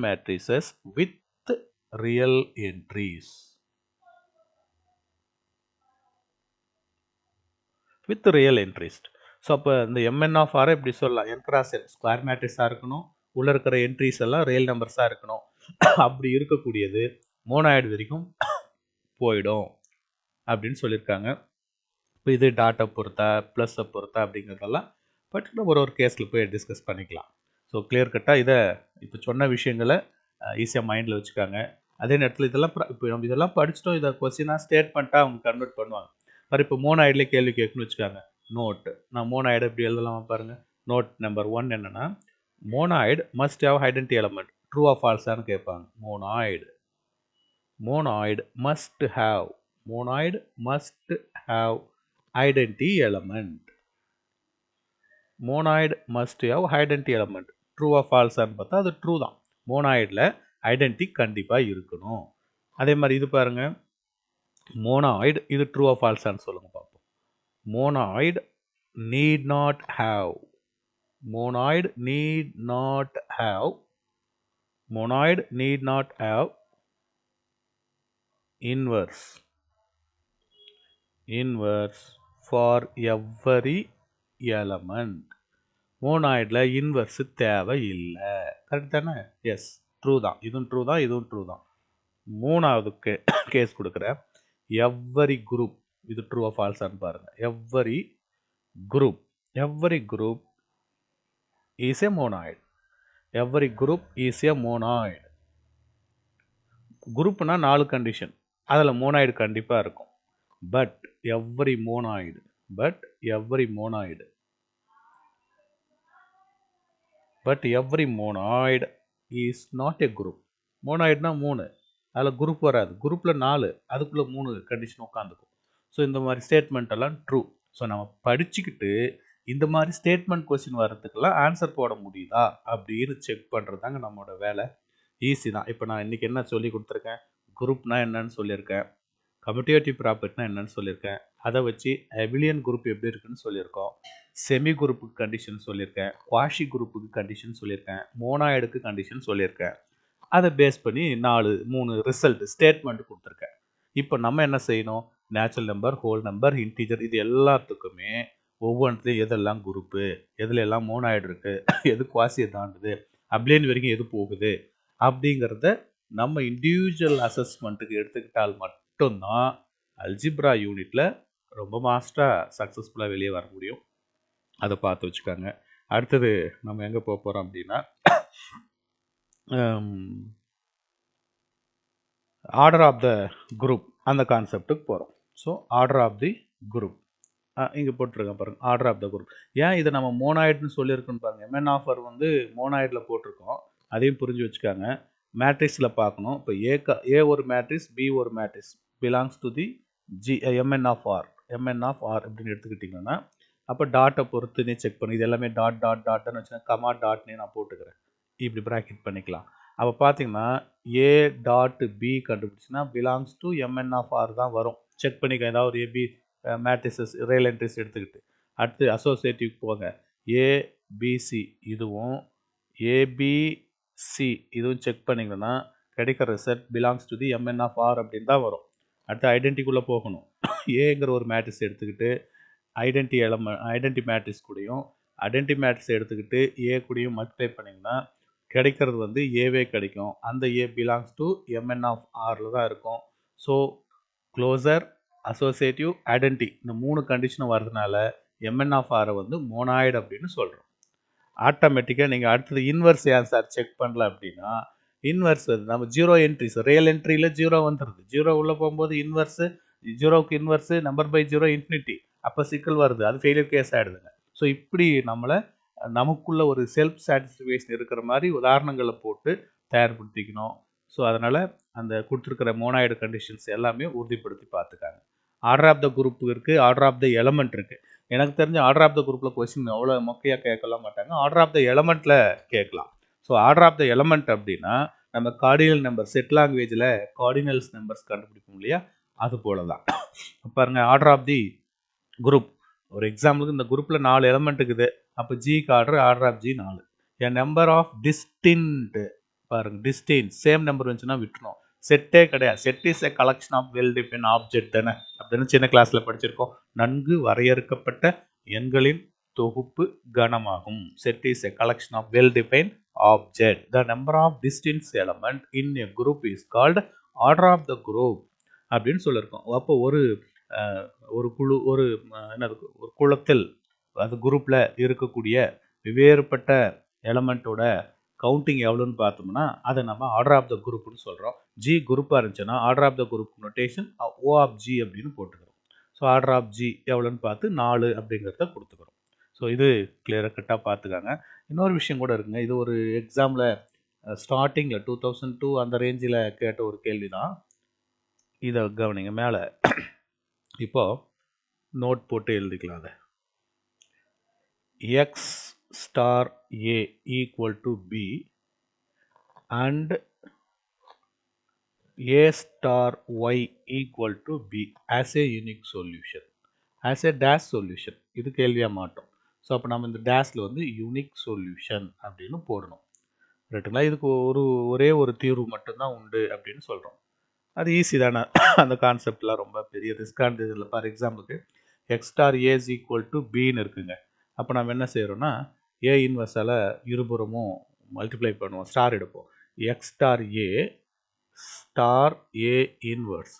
S1: matrices with real entries. With real entries. So அப்போ இந்த MN(r) எப்படி சொல்லலாம், n cross n ஸ்கொயர் மேட்ரிக்ஸாக இருக்கணும், உள்ளே இருக்கிற என்ட்ரிஸ் எல்லாம் ரியல் நம்பர்ஸாக இருக்கணும். அப்படி இருக்கக்கூடியது மோனாய்டு வரைக்கும் போயிடும் அப்படின்னு சொல்லியிருக்காங்க. இப்போ இது டாட்டை பொறுத்தா ப்ளஸ்ஸை பொறுத்தா அப்படிங்கிறதெல்லாம் பர்டிகுலர் ஒரு கேஸில் போய் டிஸ்கஸ் பண்ணிக்கலாம். ஸோ கிளியர் கட்டாக இதை இப்போ சொன்ன விஷயங்களை ஈஸியாக மைண்டில் வச்சுக்காங்க. அதே நேரத்தில் இதெல்லாம் இப்போ நம்ம இதெல்லாம் படிச்சிட்டோம், இதை கொஸ்டினாக ஸ்டேட்மெண்ட்டாக அவங்க கன்வெர்ட் பண்ணுவாங்க. மாதிரி இப்போ மோனாய்டுலேயே கேள்வி கேட்கணும்னு வச்சுக்காங்க. நோட்டு நான் மோனாய்டு எப்படி எழுதலாமா பாருங்கள். நோட் நம்பர் 1 என்னென்னா, monoid must have identity element, true of ஃபால்ஸான்னு கேட்பாங்க. Monoid must have identity element. Monoid must have identity element, true of ஃபால்ஸான்னு பார்த்தா அது ட்ரூ தான். மோனாய்டில் ஐடென்டி கண்டிப்பாக இருக்கணும். அதே மாதிரி இது பாருங்கள், மோனாய்டு இது ட்ரூ ஆஃப் ஃபால்ஸான்னு சொல்லுங்கள் பார்ப்போம். Monoid need not have inverse for every element. மோனாய்டில் இன்வர்ஸ் தேவை இல்லை. கரெக்ட் தானே? எஸ், ட்ரூ தான். இதுவும் ட்ரூ தான், இதுவும் ட்ரூ தான். மூணாவது கேஸ் கொடுக்குறேன். எவ்வரி குரூப், இது ட்ரூ ஆஃப் ஃபால்ஸான்னு பாருங்கள். Every group is a monoid. Every group is a monoid. குரூப்னா 4 கண்டிஷன், அதில் மோனாய்டு கண்டிப்பாக இருக்கும். But every monoid is not a group. மோனாய்டுனா 3, அதில் குரூப் வராது. குரூப்பில் 4, அதுக்குள்ளே 3 கண்டிஷன் உட்காந்துக்கும். ஸோ இந்த மாதிரி ஸ்டேட்மெண்ட் எல்லாம் ட்ரூ. ஸோ நம்ம படிச்சுக்கிட்டு இந்த மாதிரி ஸ்டேட்மெண்ட் கொஸ்டின் வர்றதுக்கெல்லாம் ஆன்சர் போட முடியுதா அப்படின்னு செக் பண்ணுறது தாங்க நம்மளோட வேலை. ஈஸி தான். இப்போ நான் இன்றைக்கி என்ன சொல்லி கொடுத்துருக்கேன், குரூப்னா என்னன்னு சொல்லியிருக்கேன், கம்யூட்டேட்டிவ் ப்ராப்பர்ட்டினா என்னன்னு சொல்லியிருக்கேன், அதை வச்சு அபிலியன் குரூப் எப்படி இருக்குன்னு சொல்லியிருக்கோம், செமி குரூப்புக்கு கண்டிஷன் சொல்லியிருக்கேன், குவாஷி குரூப்புக்கு கண்டிஷன் சொல்லியிருக்கேன், மோனாய்டுக்கு கண்டிஷன் சொல்லியிருக்கேன். அதை பேஸ் பண்ணி 3 ரிசல்ட் ஸ்டேட்மெண்ட் கொடுத்துருக்கேன். இப்போ நம்ம என்ன செய்யணும், natural number, whole number, integer, இது எல்லாத்துக்குமே ஒவ்வொன்றுலையும் எதெல்லாம் குரூப்பு, எதுல எல்லாம் மோனாய்டு இருக்குது, எது குவாசியை தாண்டுது, அப்ளைன் வரைக்கும் எது போகுது அப்படிங்கிறத நம்ம இண்டிவிஜுவல் அசஸ்மெண்ட்டுக்கு எடுத்துக்கிட்டால் மட்டும்தான் அல்ஜிப்ரா யூனிட்டில் ரொம்ப மாஸ்டராக சக்ஸஸ்ஃபுல்லாக வெளியே வர முடியும். அதை பார்த்து வச்சுக்காங்க. அடுத்தது நம்ம எங்கே போக போகிறோம் அப்படின்னா, ஆர்டர் ஆஃப் த குரூப் அந்த கான்செப்டுக்கு போகிறோம். So order of the group இங்கே போட்டிருக்கேன் பாருங்கள், ஆர்டர் ஆஃப் த குரூப். ஏன் இதை நம்ம மோனாய்டுன்னு சொல்லியிருக்குன்னு பாருங்கள். MN(r) வந்து மோனாய்டில் போட்டிருக்கோம், அதையும் புரிஞ்சு வச்சுக்காங்க. மேட்ரிக்ஸில் பார்க்கணும். இப்போ ஏ ஒரு மேட்ரிக்ஸ், பி ஒரு matrix, belongs to the MN(r) அப்படின்னு எடுத்துக்கிட்டிங்கன்னா, அப்போ டாட்டை பொறுத்துனே செக் பண்ணி, இது எல்லாமே டாட்னு வச்சுக்கோங்க, கமா டாட்னே நான் போட்டுக்கிறேன், இப்படி ப்ராக்கெட் பண்ணிக்கலாம். அப்போ பார்த்தீங்கன்னா ஏ டாட் பி கண்டுபிடிச்சின்னா பிலாங்ஸ் டு MN(r) தான் வரும். செக் பண்ணிக்க, ஏதாவது ஒரு ஏபி மேட்ரிசஸ் ரியல் என்ட்ரிஸ் எடுத்துக்கிட்டு. அடுத்து அசோசியேட்டிவ் போங்க, ஏபிசி இதுவும் ஏபிசி இதுவும் செக் பண்ணிங்கன்னா கிடைக்கிற result belongs to the MN(r) அப்படின்னு தான் வரும். அடுத்து ஐடென்டிக்குள்ளே போகணும். ஏங்கிற ஒரு மேட்ரிக்ஸ் எடுத்துக்கிட்டு ஐடென்டி மேட்ரிக்ஸ் கூடயும் ஐடென்டி மேட்ரிக்ஸ் எடுத்துக்கிட்டு ஏ கூடயும் மல்டிப்ளை பண்ணிங்கன்னா கிடைக்கிறது வந்து ஏவே கிடைக்கும். அந்த ஏ பிலாங்ஸ் டு MN(r) தான் இருக்கும். ஸோ க்ளோசர், அசோசியேட்டிவ், ஐடென்டி இந்த 3 கண்டிஷனும் வர்றதுனால MN(r) வந்து மோனாய்டு அப்படின்னு சொல்கிறோம். ஆட்டோமேட்டிக்காக நீங்கள் அடுத்தது இன்வர்ஸ் ஏன் சார் செக் பண்ணல அப்படின்னா, இன்வர்ஸ் நம்ம 0 என்ட்ரிஸ், ரியல் என்ட்ரியில் 0 வந்துடுது. 0 உள்ளே போகும்போது இன்வர்ஸு ஜீரோவுக்கு inverse number by zero infinity, அப்போ சிக்கல் வருது, அது ஃபெயிலியர் கேஸ் ஆகிடுதுங்க. ஸோ இப்படி நம்மளை நமக்குள்ள ஒரு செல்ஃப் சாட்டிஸ்ஃபேக்ஷன் இருக்கிற மாதிரி உதாரணங்களை போட்டு தயார்படுத்திக்கணும். ஸோ அதனால் அந்த கொடுத்துருக்கிற மோனாய்டு கண்டிஷன்ஸ் எல்லாமே உறுதிப்படுத்தி பார்த்துக்காங்க. ஆர்டர் ஆஃப் த குரூப் இருக்குது, ஆர்டர் ஆஃப் த எலமெண்ட் இருக்குது. எனக்கு தெரிஞ்ச ஆர்டர் ஆஃப் த குரூப்பில் கொஸ்டின் அவ்வளோ மொக்கையாக கேட்கலாம் மாட்டாங்க, ஆர்டர் ஆஃப் த எலமெண்ட்டில் கேட்கலாம். So order of the element அப்படின்னா நம்ம கார்டினல் நம்பர் செட் லாங்குவேஜில் கார்டினல்ஸ் நம்பர்ஸ் கண்டுபிடிப்போம் இல்லையா, அது போல தான். பாருங்கள், ஆர்டர் ஆஃப் தி குரூப், ஒரு எக்ஸாம்பிளுக்கு இந்த குரூப்பில் 4 எலமெண்ட் இருக்குது. அப்போ ஜிக்கு order of G 4. A number of distinct, பாருங்க டிஸ்டின்ட் சேம் நம்பர் வந்துச்சுன்னா விட்டுணும். செட்டே கிடையாது, set is a collection of well define object தானே அப்படின்னு சின்ன கிளாஸில் படிச்சிருக்கோம். நன்கு வரையறுக்கப்பட்ட எண்களின் தொகுப்பு கணமாகும். Set is a collection of well define object. The number of distinct element in a group is called order of the group அப்படின்னு சொல்லியிருக்கோம். அப்போ ஒரு குழு, ஒரு என்னது, ஒரு குளத்தில் அது குரூப்பில் இருக்கக்கூடிய வெவ்வேறுபட்ட எலமெண்ட்டோட கவுண்டிங் எவ்வளோன்னு பார்த்தோம்னா அதை நம்ம ஆர்டர் ஆஃப் த குரூப்னு சொல்கிறோம். ஜி குரூப்பாக இருந்துச்சுன்னா order of the group notation O of G அப்படின்னு போட்டுக்கிறோம். ஸோ ஆர்டர் ஆஃப் ஜி எவ்வளோன்னு பார்த்து 4 அப்படிங்கிறத கொடுத்துக்கிறோம். ஸோ இது கிளியராக கட்டாக பார்த்துக்காங்க. இன்னொரு விஷயம் கூட இருக்குங்க, இது ஒரு எக்ஸாமில் ஸ்டார்டிங்கில் 2002 அந்த ரேஞ்சில் கேட்ட ஒரு கேள்வி தான். இதை கவனிங்க. மேலே இப்போ நோட் போட்டு எழுதிக்கலாம். அதை x star a equal to b and a star y equal to b as a unique solution, as a dash solution. இது கேள்வியாக மாட்டோம். ஸோ அப்போ நம்ம இந்த டேஷில் வந்து யூனிக் சொல்யூஷன் அப்படின்னு போடணும். ரைட்டுங்களா? இதுக்கு ஒரே ஒரு தீர்வு மட்டும்தான் உண்டு அப்படின்னு சொல்கிறோம். அது ஈஸி தானே, அந்த கான்செப்ட்லாம் ரொம்ப பெரிய ரிஸ்கானது இல்லை. ஃபார் எக்ஸாம்பிளுக்கு X star A is equal to பின்னு இருக்குங்க. அப்போ நம்ம என்ன செய்கிறோன்னா ஏ இன்வர்ஸால் இருபுறமும் மல்டிப்ளை பண்ணுவோம், ஸ்டார் எடுப்போம். எக்ஸ் ஸ்டார் ஏ இன்வர்ஸ்,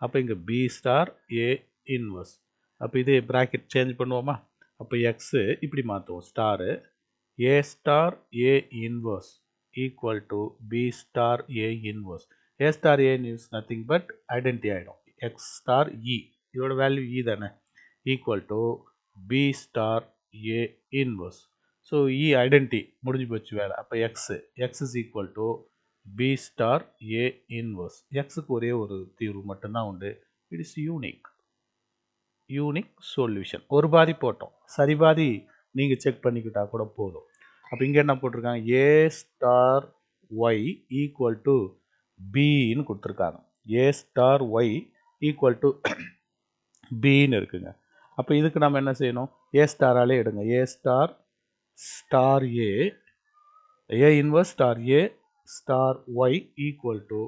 S1: அப்போ இங்கே பி ஸ்டார் ஏ இன்வர்ஸ். அப்போ இதே ப்ராக்கெட் சேஞ்ச் பண்ணுவோமா, அப்போ எக்ஸு இப்படி மாற்றுவோம், star A star A inverse equal to B star A inverse. A star A is nothing but identity ஆகிடும். X star E, இதோட வேல்யூ E தானே, equal to B star A inverse. So E identity முடிஞ்சு போச்சு வேலை. அப்போ X is equal to B star A inverse. Xக்கு ஒரே ஒரு தீர்வு மட்டும்தான் உண்டு. It is unique solution. ஒரு பாதி போட்டோம், சரி பாதி நீங்கள் செக் பண்ணிக்கிட்டா கூட போதும். அப்போ இங்கே என்ன போட்டிருக்காங்க, A star Y equal to பின்னு கொடுத்துருக்காங்க. A star Y equal to பின்னு இருக்குங்க. அப்போ இதுக்கு நம்ம என்ன செய்யணும், ஏ ஸ்டாராலே எடுங்க. A star A inverse star A star Y equal to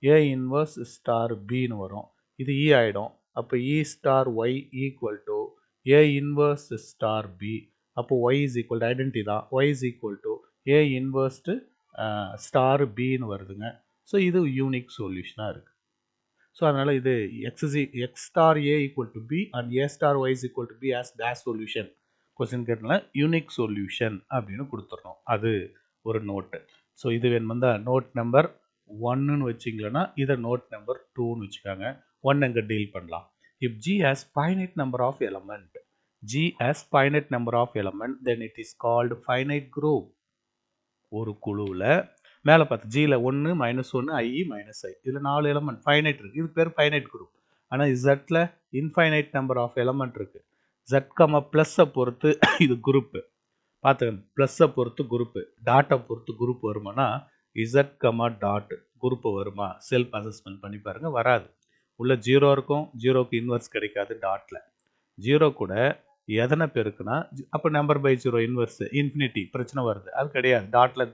S1: A inverse star பின்னு வரும். இது இ ஆகிடும். அப்போ E star Y equal to A inverse star B. அப்போ Y is equal to identity தான், Y is equal to A இன்வர்ஸ்டு star பின்னு வருதுங்க. ஸோ இது யூனிக் சொல்யூஷனாக இருக்குது. ஸோ அதனால் இது x star A equal to b and a star y is equal to b as dash solution question கேட்டனால யூனிக் சொல்யூஷன் அப்படின்னு கொடுத்துட்றோம். அது ஒரு நோட்டு. ஸோ இது வேணுமெந்தா நோட் நம்பர் 1ன்னு வச்சிங்களன்னா இதை நோட் நம்பர் 2ன்னு வச்சுக்காங்க. 1 எங்கே டீல் பண்ணலாம். If G has finite number of element, then it is called finite group. ஒரு குழுவில் மேலே பார்த்து ஜியில் 1 -1 I -I இதில் 4 எலமெண்ட் ஃபைனைட் இருக்குது, இது பேர் ஃபைனைட் குரூப். ஆனால் இசட்டில் இன்ஃபைனைட் நம்பர் ஆஃப் எலமெண்ட் இருக்குது. ஜட் கமா ப்ளஸ்ஸை பொறுத்து இது குரூப்பு பார்த்துக்கணும். ப்ளஸ்ஸை பொறுத்து குரூப்பு, டாட்டை பொறுத்து குரூப் வருமானா இசட் கமா டாட் குரூப்பு வருமா, செல்ஃப் அசஸ்மெண்ட் பண்ணி பாருங்கள். வராது. உள்ள 0 இருக்கும், 0க்கு இன்வர்ஸ் கிடைக்காது. டாட்டில் 0 கூட எதனை பேருக்குன்னா அப்போ நம்பர் பை 0 இன்வர்ஸ் இன்ஃபினிட்டி பிரச்சனை வருது, அது கிடையாது. டாட்டில்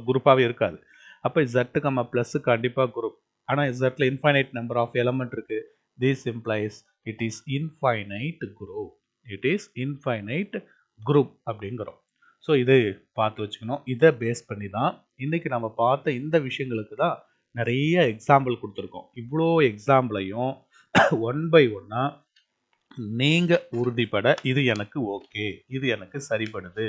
S1: குரூப்பாகவே இருக்காது. அப்போ Z கமா ப்ளஸ் கண்டிப்பாக குரூப். ஆனால் Zல இன்ஃபைனைட் நம்பர் ஆஃப் எலமெண்ட் இருக்குது. This implies it is infinite group. It is infinite group அப்படிங்கிறோம். ஸோ இது பார்த்து வச்சுக்கணும். இதை பேஸ் பண்ணி தான் இன்றைக்கி நம்ம பார்த்த இந்த விஷயங்களுக்கு தான் நிறைய எக்ஸாம்பிள் கொடுத்துருக்கோம். இவ்வளோ எக்ஸாம்பிளையும் 1 by 1 நீங்கள் உறுதிப்பட இது எனக்கு ஓகே, இது எனக்கு சரிப்படுது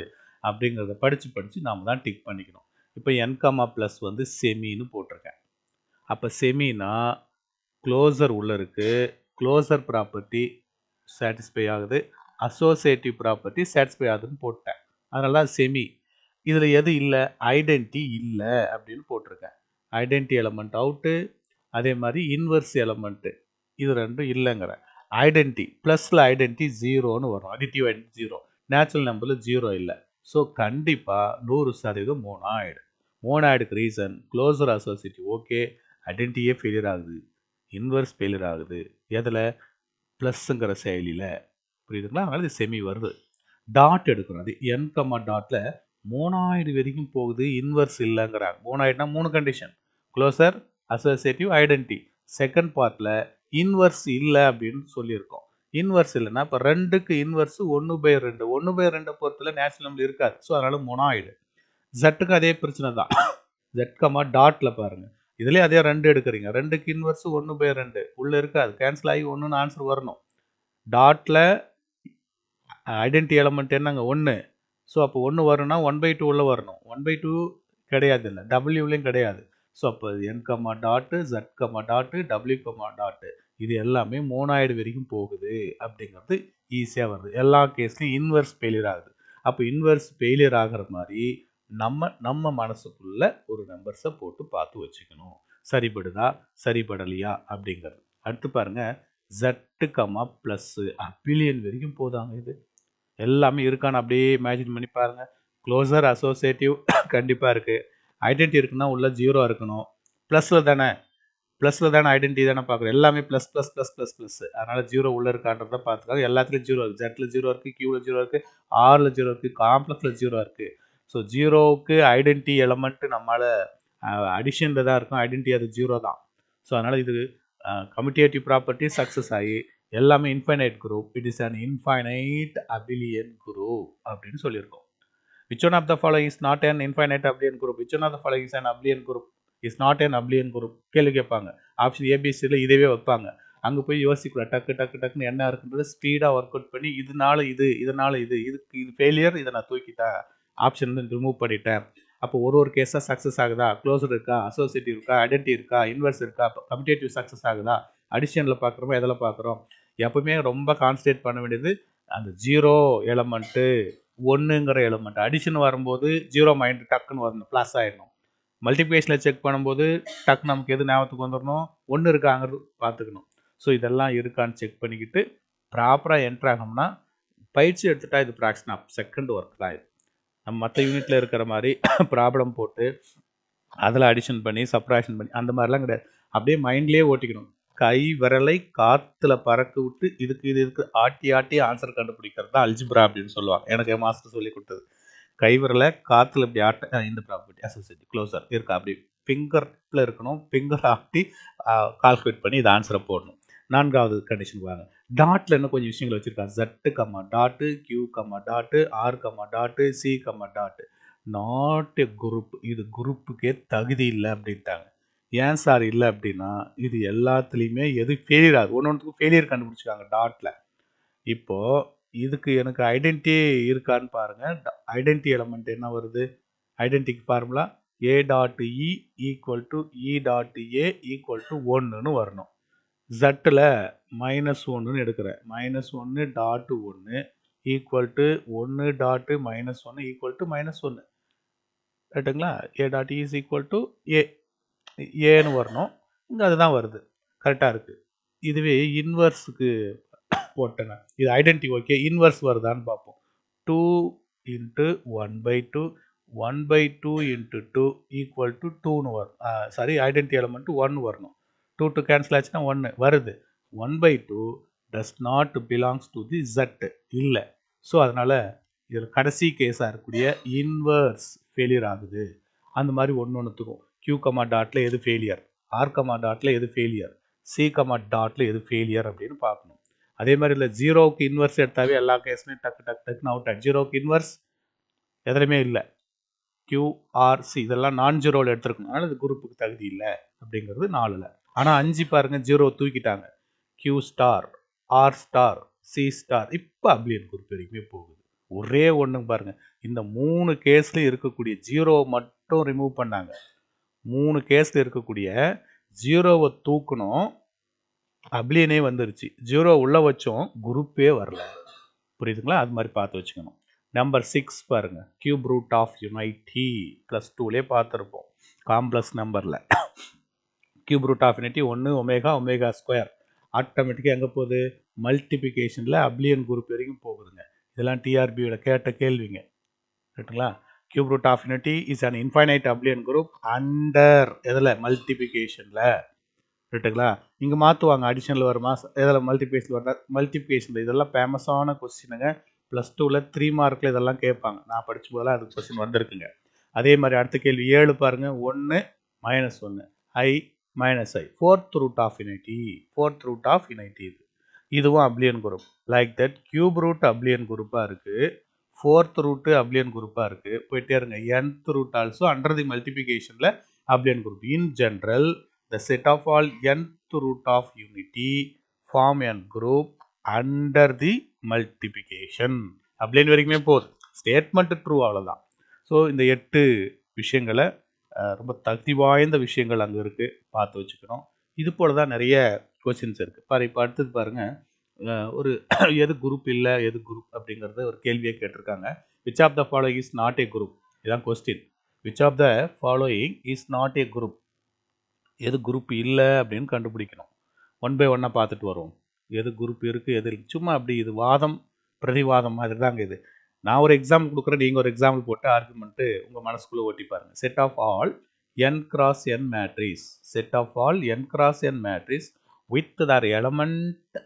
S1: அப்படிங்கிறத படித்து நாம் தான் டிக் பண்ணிக்கணும். இப்போ n, ப்ளஸ் வந்து செமின்னு போட்டிருக்கேன். அப்போ செமினா க்ளோசர் உள்ள இருக்கு. க்ளோசர் ப்ராப்பர்ட்டி சாட்டிஸ்ஃபை ஆகுது. அசோசியேட்டிவ் ப்ராப்பர்ட்டி சாட்டிஸ்ஃபை ஆகுதுன்னு போட்டேன். அதனால தான் செமி. இதில் எது இல்லை? ஐடென்டி இல்லை அப்படின்னு போட்டிருக்கேன். Identity element out. அதே மாதிரி இன்வெர்ஸ் எலமெண்ட்டு இது ரெண்டும் இல்லைங்கிறேன். ஐடென்டி ப்ளஸில் ஐடென்டி ஜீரோன்னு வரும். Additive identity zero. நேச்சுரல் நம்பரில் ஜீரோ இல்லை. ஸோ கண்டிப்பாக 100% மோனாய்டு. மோனாய்டுக்கு ரீசன் க்ளோசர் அசோசியேட்டிவ் ஓகே, ஐடென்டியே ஃபெயிலியர் ஆகுது, இன்வெர்ஸ் ஃபெயிலியர் ஆகுது. எதில்? ப்ளஸ்ஸுங்கிற செயலியில். புரியுதுங்களா? அதனால இது செமி வருது. டாட் எடுக்கணும். அது என் கம்மா டாட்டில் மோனாய்டு வரைக்கும் போகுது, இன்வெர்ஸ் இல்லைங்கிறாங்க. மோனாய்டுனா 3 condition: closure, associative, identity. Second பார்ட்டில் இன்வெர்ஸ் இல்லை அப்படின்னு சொல்லியிருக்கோம். இன்வெர்ஸ் இல்லைன்னா இப்போ 2க்கு இன்வெர்ஸ் 1/2. 1/2 பொறுத்தல நேச்சுரல் நம்பர் இருக்காது. ஸோ அதனால மோனாய்டு. ஜட்டுக்கு அதே பிரச்சனை தான். ஜெட் கமா டாட்டில் பாருங்கள், இதுலேயே அதே 2 எடுக்கிறீங்க. 2க்கு இன்வெர்ஸ் 1/2 உள்ளே இருக்காது. கேன்சல் ஆகி 1ன்னு ஆன்சர் வரணும். டாட்டில் ஐடென்டி எலமெண்ட் என்னங்க? 1. ஸோ அப்போ 1 வரும்னா 1/2 உள்ளே வரணும். 1/2 கிடையாது, இல்லை டபிள்யூலையும் கிடையாது. ஸோ அப்போ என் கம்மா டாட்டு, ஜெட் கம்மா டாட்டு, டபிள்யூ கம்மா டாட்டு இது எல்லாமே மோனாய்டு வரைக்கும் போகுது அப்படிங்கிறது ஈஸியாக வருது. எல்லா கேஸ்லையும் இன்வெர்ஸ் ஃபெயிலியர் ஆகுது. அப்போ இன்வெர்ஸ் ஃபெயிலியர் ஆகிற மாதிரி நம்ம மனசுக்குள்ள ஒரு நம்பர்ஸை போட்டு பார்த்து வச்சுக்கணும். சரிபடுதா சரிபடலையா அப்படிங்கிறது. அடுத்து பாருங்க, ஜெட்டு கம்மா ப்ளஸ் அபிலியன் வரைக்கும் போதாங்க. இது எல்லாமே இருக்கான்னு அப்படியே இமேஜின் பண்ணி பாருங்க. க்ளோசர் அசோசியேட்டிவ் கண்டிப்பாக இருக்குது. ஐடென்டி இருக்குன்னா உள்ள ஜீரோ இருக்கணும். ப்ளஸில் தானே ஐடென்டி தானே பார்க்குறோம். எல்லாமே plus plus plus plus plus. அதனால் ஜீரோ உள்ளே இருக்கான்றதை பார்த்துக்காங்க. எல்லாத்துலேயும் ஜீரோ இருக்குது. ஜெட்டில் ஜீரோ இருக்குது, கியூவில் ஜீரோ இருக்குது, ஆரில் ஜீரோ இருக்குது, காம்ப்ளெக்ஸில் ஜீரோ இருக்குது. ஸோ ஜீரோவுக்கு ஐடென்டி எலமெண்ட்டு நம்மளால் அடிஷனில் தான் இருக்கும். ஐடென்டி அது ஜீரோ தான். ஸோ அதனால் இது கம்யூட்டேட்டிவ் ப்ராப்பர்ட்டி சக்ஸஸ் ஆகி எல்லாமே infinite group. It is an infinite abelian group அப்படின்னு சொல்லியிருக்கோம். Which one of the following is not an infinite abelian group? Which one of the following is an abelian group? Is not an abelian group? கேள்வி கேட்பாங்க. Option ஏபிசியில் இதவே வைப்பாங்க. அங்கே போய் யோசிக்கூடாது. டக்குன்னு என்ன இருக்குன்றது ஸ்பீடாக ஒர்க் அவுட் பண்ணி இதனால இதுக்கு இது ஃபெயிலியர், இதை நான் தூக்கிட்டேன், ஆப்ஷன் ரிமூவ் பண்ணிட்டேன். அப்போ ஒரு கேஸாக சக்ஸஸ் ஆகுதா? க்ளோசர் இருக்கா, அசோசியேட்டிவ் இருக்கா, ஐடென்டி இருக்கா, இன்வெர்ஸ் இருக்கா, கம்யூட்டேட்டிவ் சக்ஸஸ் ஆகுதா, அடிஷனில் பார்க்குறோமா, எதில் பார்க்குறோம்? எப்பவுமே ரொம்ப கான்சன்ட்ரேட் பண்ண வேண்டியது அந்த ஜீரோ எலமெண்ட்டு, 1ங்கிற எலமெண்ட். அடிஷன் வரும்போது ஜீரோ மைண்ட் டக்குன்னு வரணும், ப்ளஸ் ஆகிடணும். மல்டிப்ளிகேஷனில் செக் பண்ணும்போது டக்கு நமக்கு எது ஞாபகத்துக்கு வந்துடணும்? 1 இருக்காங்கிறது பார்த்துக்கணும். ஸோ இதெல்லாம் இருக்கான்னு செக் பண்ணிக்கிட்டு ப்ராப்பராக என்ட்ரு ஆகணும்னா பயிற்சி எடுத்துட்டா இது ஃப்ராக்ஷன் ஆஃப் செகண்ட் ஒர்க் தான். இது நம்ம மற்ற யூனிட்டில் இருக்கிற மாதிரி ப்ராப்ளம் போட்டு அதில் அடிஷன் பண்ணி சப்ராக்ஷன் பண்ணி அந்த மாதிரிலாம் கிடையாது. அப்படியே மைண்ட்லேயே ஓட்டிக்கணும். கை விரலை காற்றுல பறக்க விட்டு இதுக்கு ஆட்டி ஆன்சர் கண்டுபிடிக்கிறது தான் அல்ஜிப்ரா அப்படின்னு சொல்லுவாங்க. எனக்கு என் மாஸ்டர் சொல்லி கொடுத்தது. கை விரலை காற்றுல இப்படி ஆட்ட, இந்த ப்ராப்பர்ட்டி அசோசியேட்டிவ் க்ளோசர் இருக்கா, அப்படி ஃபிங்கரில் இருக்கணும். ஃபிங்கர் ஆட்டி கால்குலேட் பண்ணி இது ஆன்சரை போடணும். 4வது கண்டிஷன் வாங்க. டாட்டில் இன்னும் கொஞ்சம் விஷயங்கள் வச்சுருக்காங்க. Z comma dot, Q comma dot, R comma dot, C comma dot. Not a group. இது குரூப்புக்கே தகுதி இல்லை அப்படின்ட்டாங்க. ஏன் சார் இல்லை அப்படின்னா இது எல்லாத்துலேயுமே எது ஃபெயிலியர் ஆகுது, ஒன்றுக்கு ஃபெயிலியர் கண்டுபிடிச்சிருக்காங்க டாட்டில். இப்போது இதுக்கு எனக்கு ஐடென்டி இருக்கான்னு பாருங்கள். ஐடென்டி எலமெண்ட் என்ன வருது? ஐடென்டிக்கு formula a dot e equal to e dot a equal to 1ன்னு வரணும். ஜட்டில் -1ன்னு எடுக்கிறேன். -1 dot 1 equal to 1 dot -1 equal to -1 ரைட்டுங்களா? A dot e is equal to ஏன்னு வரணும். இங்கே அதுதான் வருது, கரெக்டாக இருக்குது. இதுவே இன்வர்ஸுக்கு போட்டேங்க. இது ஐடென்டி ஓகே, இன்வர்ஸ் வருதான்னு பார்ப்போம். 2 × 1/2 1/2 × 2 ஈக்குவல் டு 2ன்னு வரும். சாரி, ஐடென்டி எலமெண்ட் 1 வரணும். 2 2 கேன்சல் ஆச்சுன்னா 1 வருது. 1/2 does not belongs to the Z இல்லை. ஸோ அதனால் இதில் கடைசி கேஸாக இருக்கக்கூடிய இன்வர்ஸ் ஃபெயிலியர் ஆகுது. அந்த மாதிரி ஒன்றுத்துக்கும் கியூ கமா டாட்டில் எது ஃபெயிலியர், ஆர் கமா டாட்டில் எது ஃபெயிலியர், சி கமா டாட்டில் எது ஃபெயிலியர் அப்படின்னு பார்க்கணும். அதே மாதிரி இல்லை, ஜீரோவுக்கு இன்வர்ஸ் எடுத்தாவே எல்லா கேஸுமே டக்குன்னு அவுட் ஆகிடும். ஜீரோவுக்கு இன்வர்ஸ் எதுலையுமே இல்லை. கியூஆர்சி இதெல்லாம் நான் ஜீரோவில் எடுத்துருக்கணும். அதனால் இது குரூப்புக்கு தகுதி இல்லை அப்படிங்கிறது 4ல். ஆனால் 5 பாருங்கள், ஜீரோ தூக்கிட்டாங்க. Q star, R star, C star, இப்போ அப்ளியன் குரூப் வரைக்குமே போகுது. ஒரே ஒன்று பாருங்கள், இந்த 3 கேஸில் இருக்கக்கூடிய ஜீரோவை மட்டும் ரிமூவ் பண்ணாங்க. 3 கேஸில் இருக்கக்கூடிய ஜீரோவை தூக்கணும், அப்ளியனே வந்துருச்சு. 0 உள்ள வச்சோம், குரூப்பே வரல. புரியுதுங்களா? அது மாதிரி பார்த்து வச்சுக்கணும். நம்பர் 6 பாருங்க. கியூப் ரூட் ஆஃப் யூனிட்டி +2லே பார்த்துருப்போம். காம்ப்ளெக்ஸ் நம்பரில் cube root of unity 1 omega omega square ஆட்டோமேட்டிக்காக எங்கே போகுது? மல்டிபிகேஷனில் அப்ளியன் குரூப் வரைக்கும் போகுதுங்க. இதெல்லாம் டிஆர்பியோட கேட்ட கேள்விங்க. ரைட்டுங்களா? Cube root of unity is an infinite abelian group under எதில்? மல்டிபிகேஷனில். ரைட்டுங்களா? இங்கே மாற்றுவாங்க. அடிஷனில் வருமா? எதில்? மல்டிபிகேஷனில் வர மல்டிபிகேஷனில். இதெல்லாம் ஃபேமஸான கொஸ்டினுங்க. +2ல் 3 மார்க்கில் இதெல்லாம் கேட்பாங்க. நான் படித்த போதெல்லாம் அதுக்கு கொஸ்டின் வந்திருக்குங்க. அதே மாதிரி அடுத்த கேள்வி 7 பாருங்கள். 1 -1 I -I fourth root of unity. Fourth root of unity இதுவும் abelian group. Like that cube root abelian குரூப்பாக இருக்குது, ஃபோர்த் ரூட்டு அப்ளியன் குரூப்பாக இருக்குது. போயிட்டே இருங்க. nth root also under the மல்டிபிகேஷனில் abelian group. In general the set of all nth root of unity form a group under the multiplication. அப்ளியன் வரைக்குமே போகுது. Statement true, அவ்வளோதான். ஸோ இந்த 8 விஷயங்களை ரொம்ப தகுதி வாய்ந்த விஷயங்கள் அங்கே இருக்குது, பார்த்து வச்சுக்கணும். இது போல தான் நிறைய கொஸ்டின்ஸ் இருக்குது. இப்போ அடுத்தது பாருங்கள். ஒரு எது குரூப் இல்லை, எது குரூப் அப்படிங்கிறத ஒரு கேள்வியை கேட்டிருக்காங்க. Which of the following is not a group? இதுதான் question. Which of the following is not a group? எது குரூப் இல்லை அப்படின்னு கண்டுபிடிக்கணும். 1 by 1 பார்த்துட்டு வருவோம். எது குரூப் இருக்குது, எது சும்மா அப்படி இது வாதம் பிரதிவாதம் மாதிரி தாங்க இது. நான் ஒரு எக்ஸாம்பிள் கொடுக்குறேன், நீங்கள் ஒரு எக்ஸாம்பிள் போட்டு ஆர்குமெண்ட்டு உங்கள் மனசுக்குள்ளே ஓட்டி பாருங்கள். Set of all n cross n matrix. Set of all n cross n matrix with their element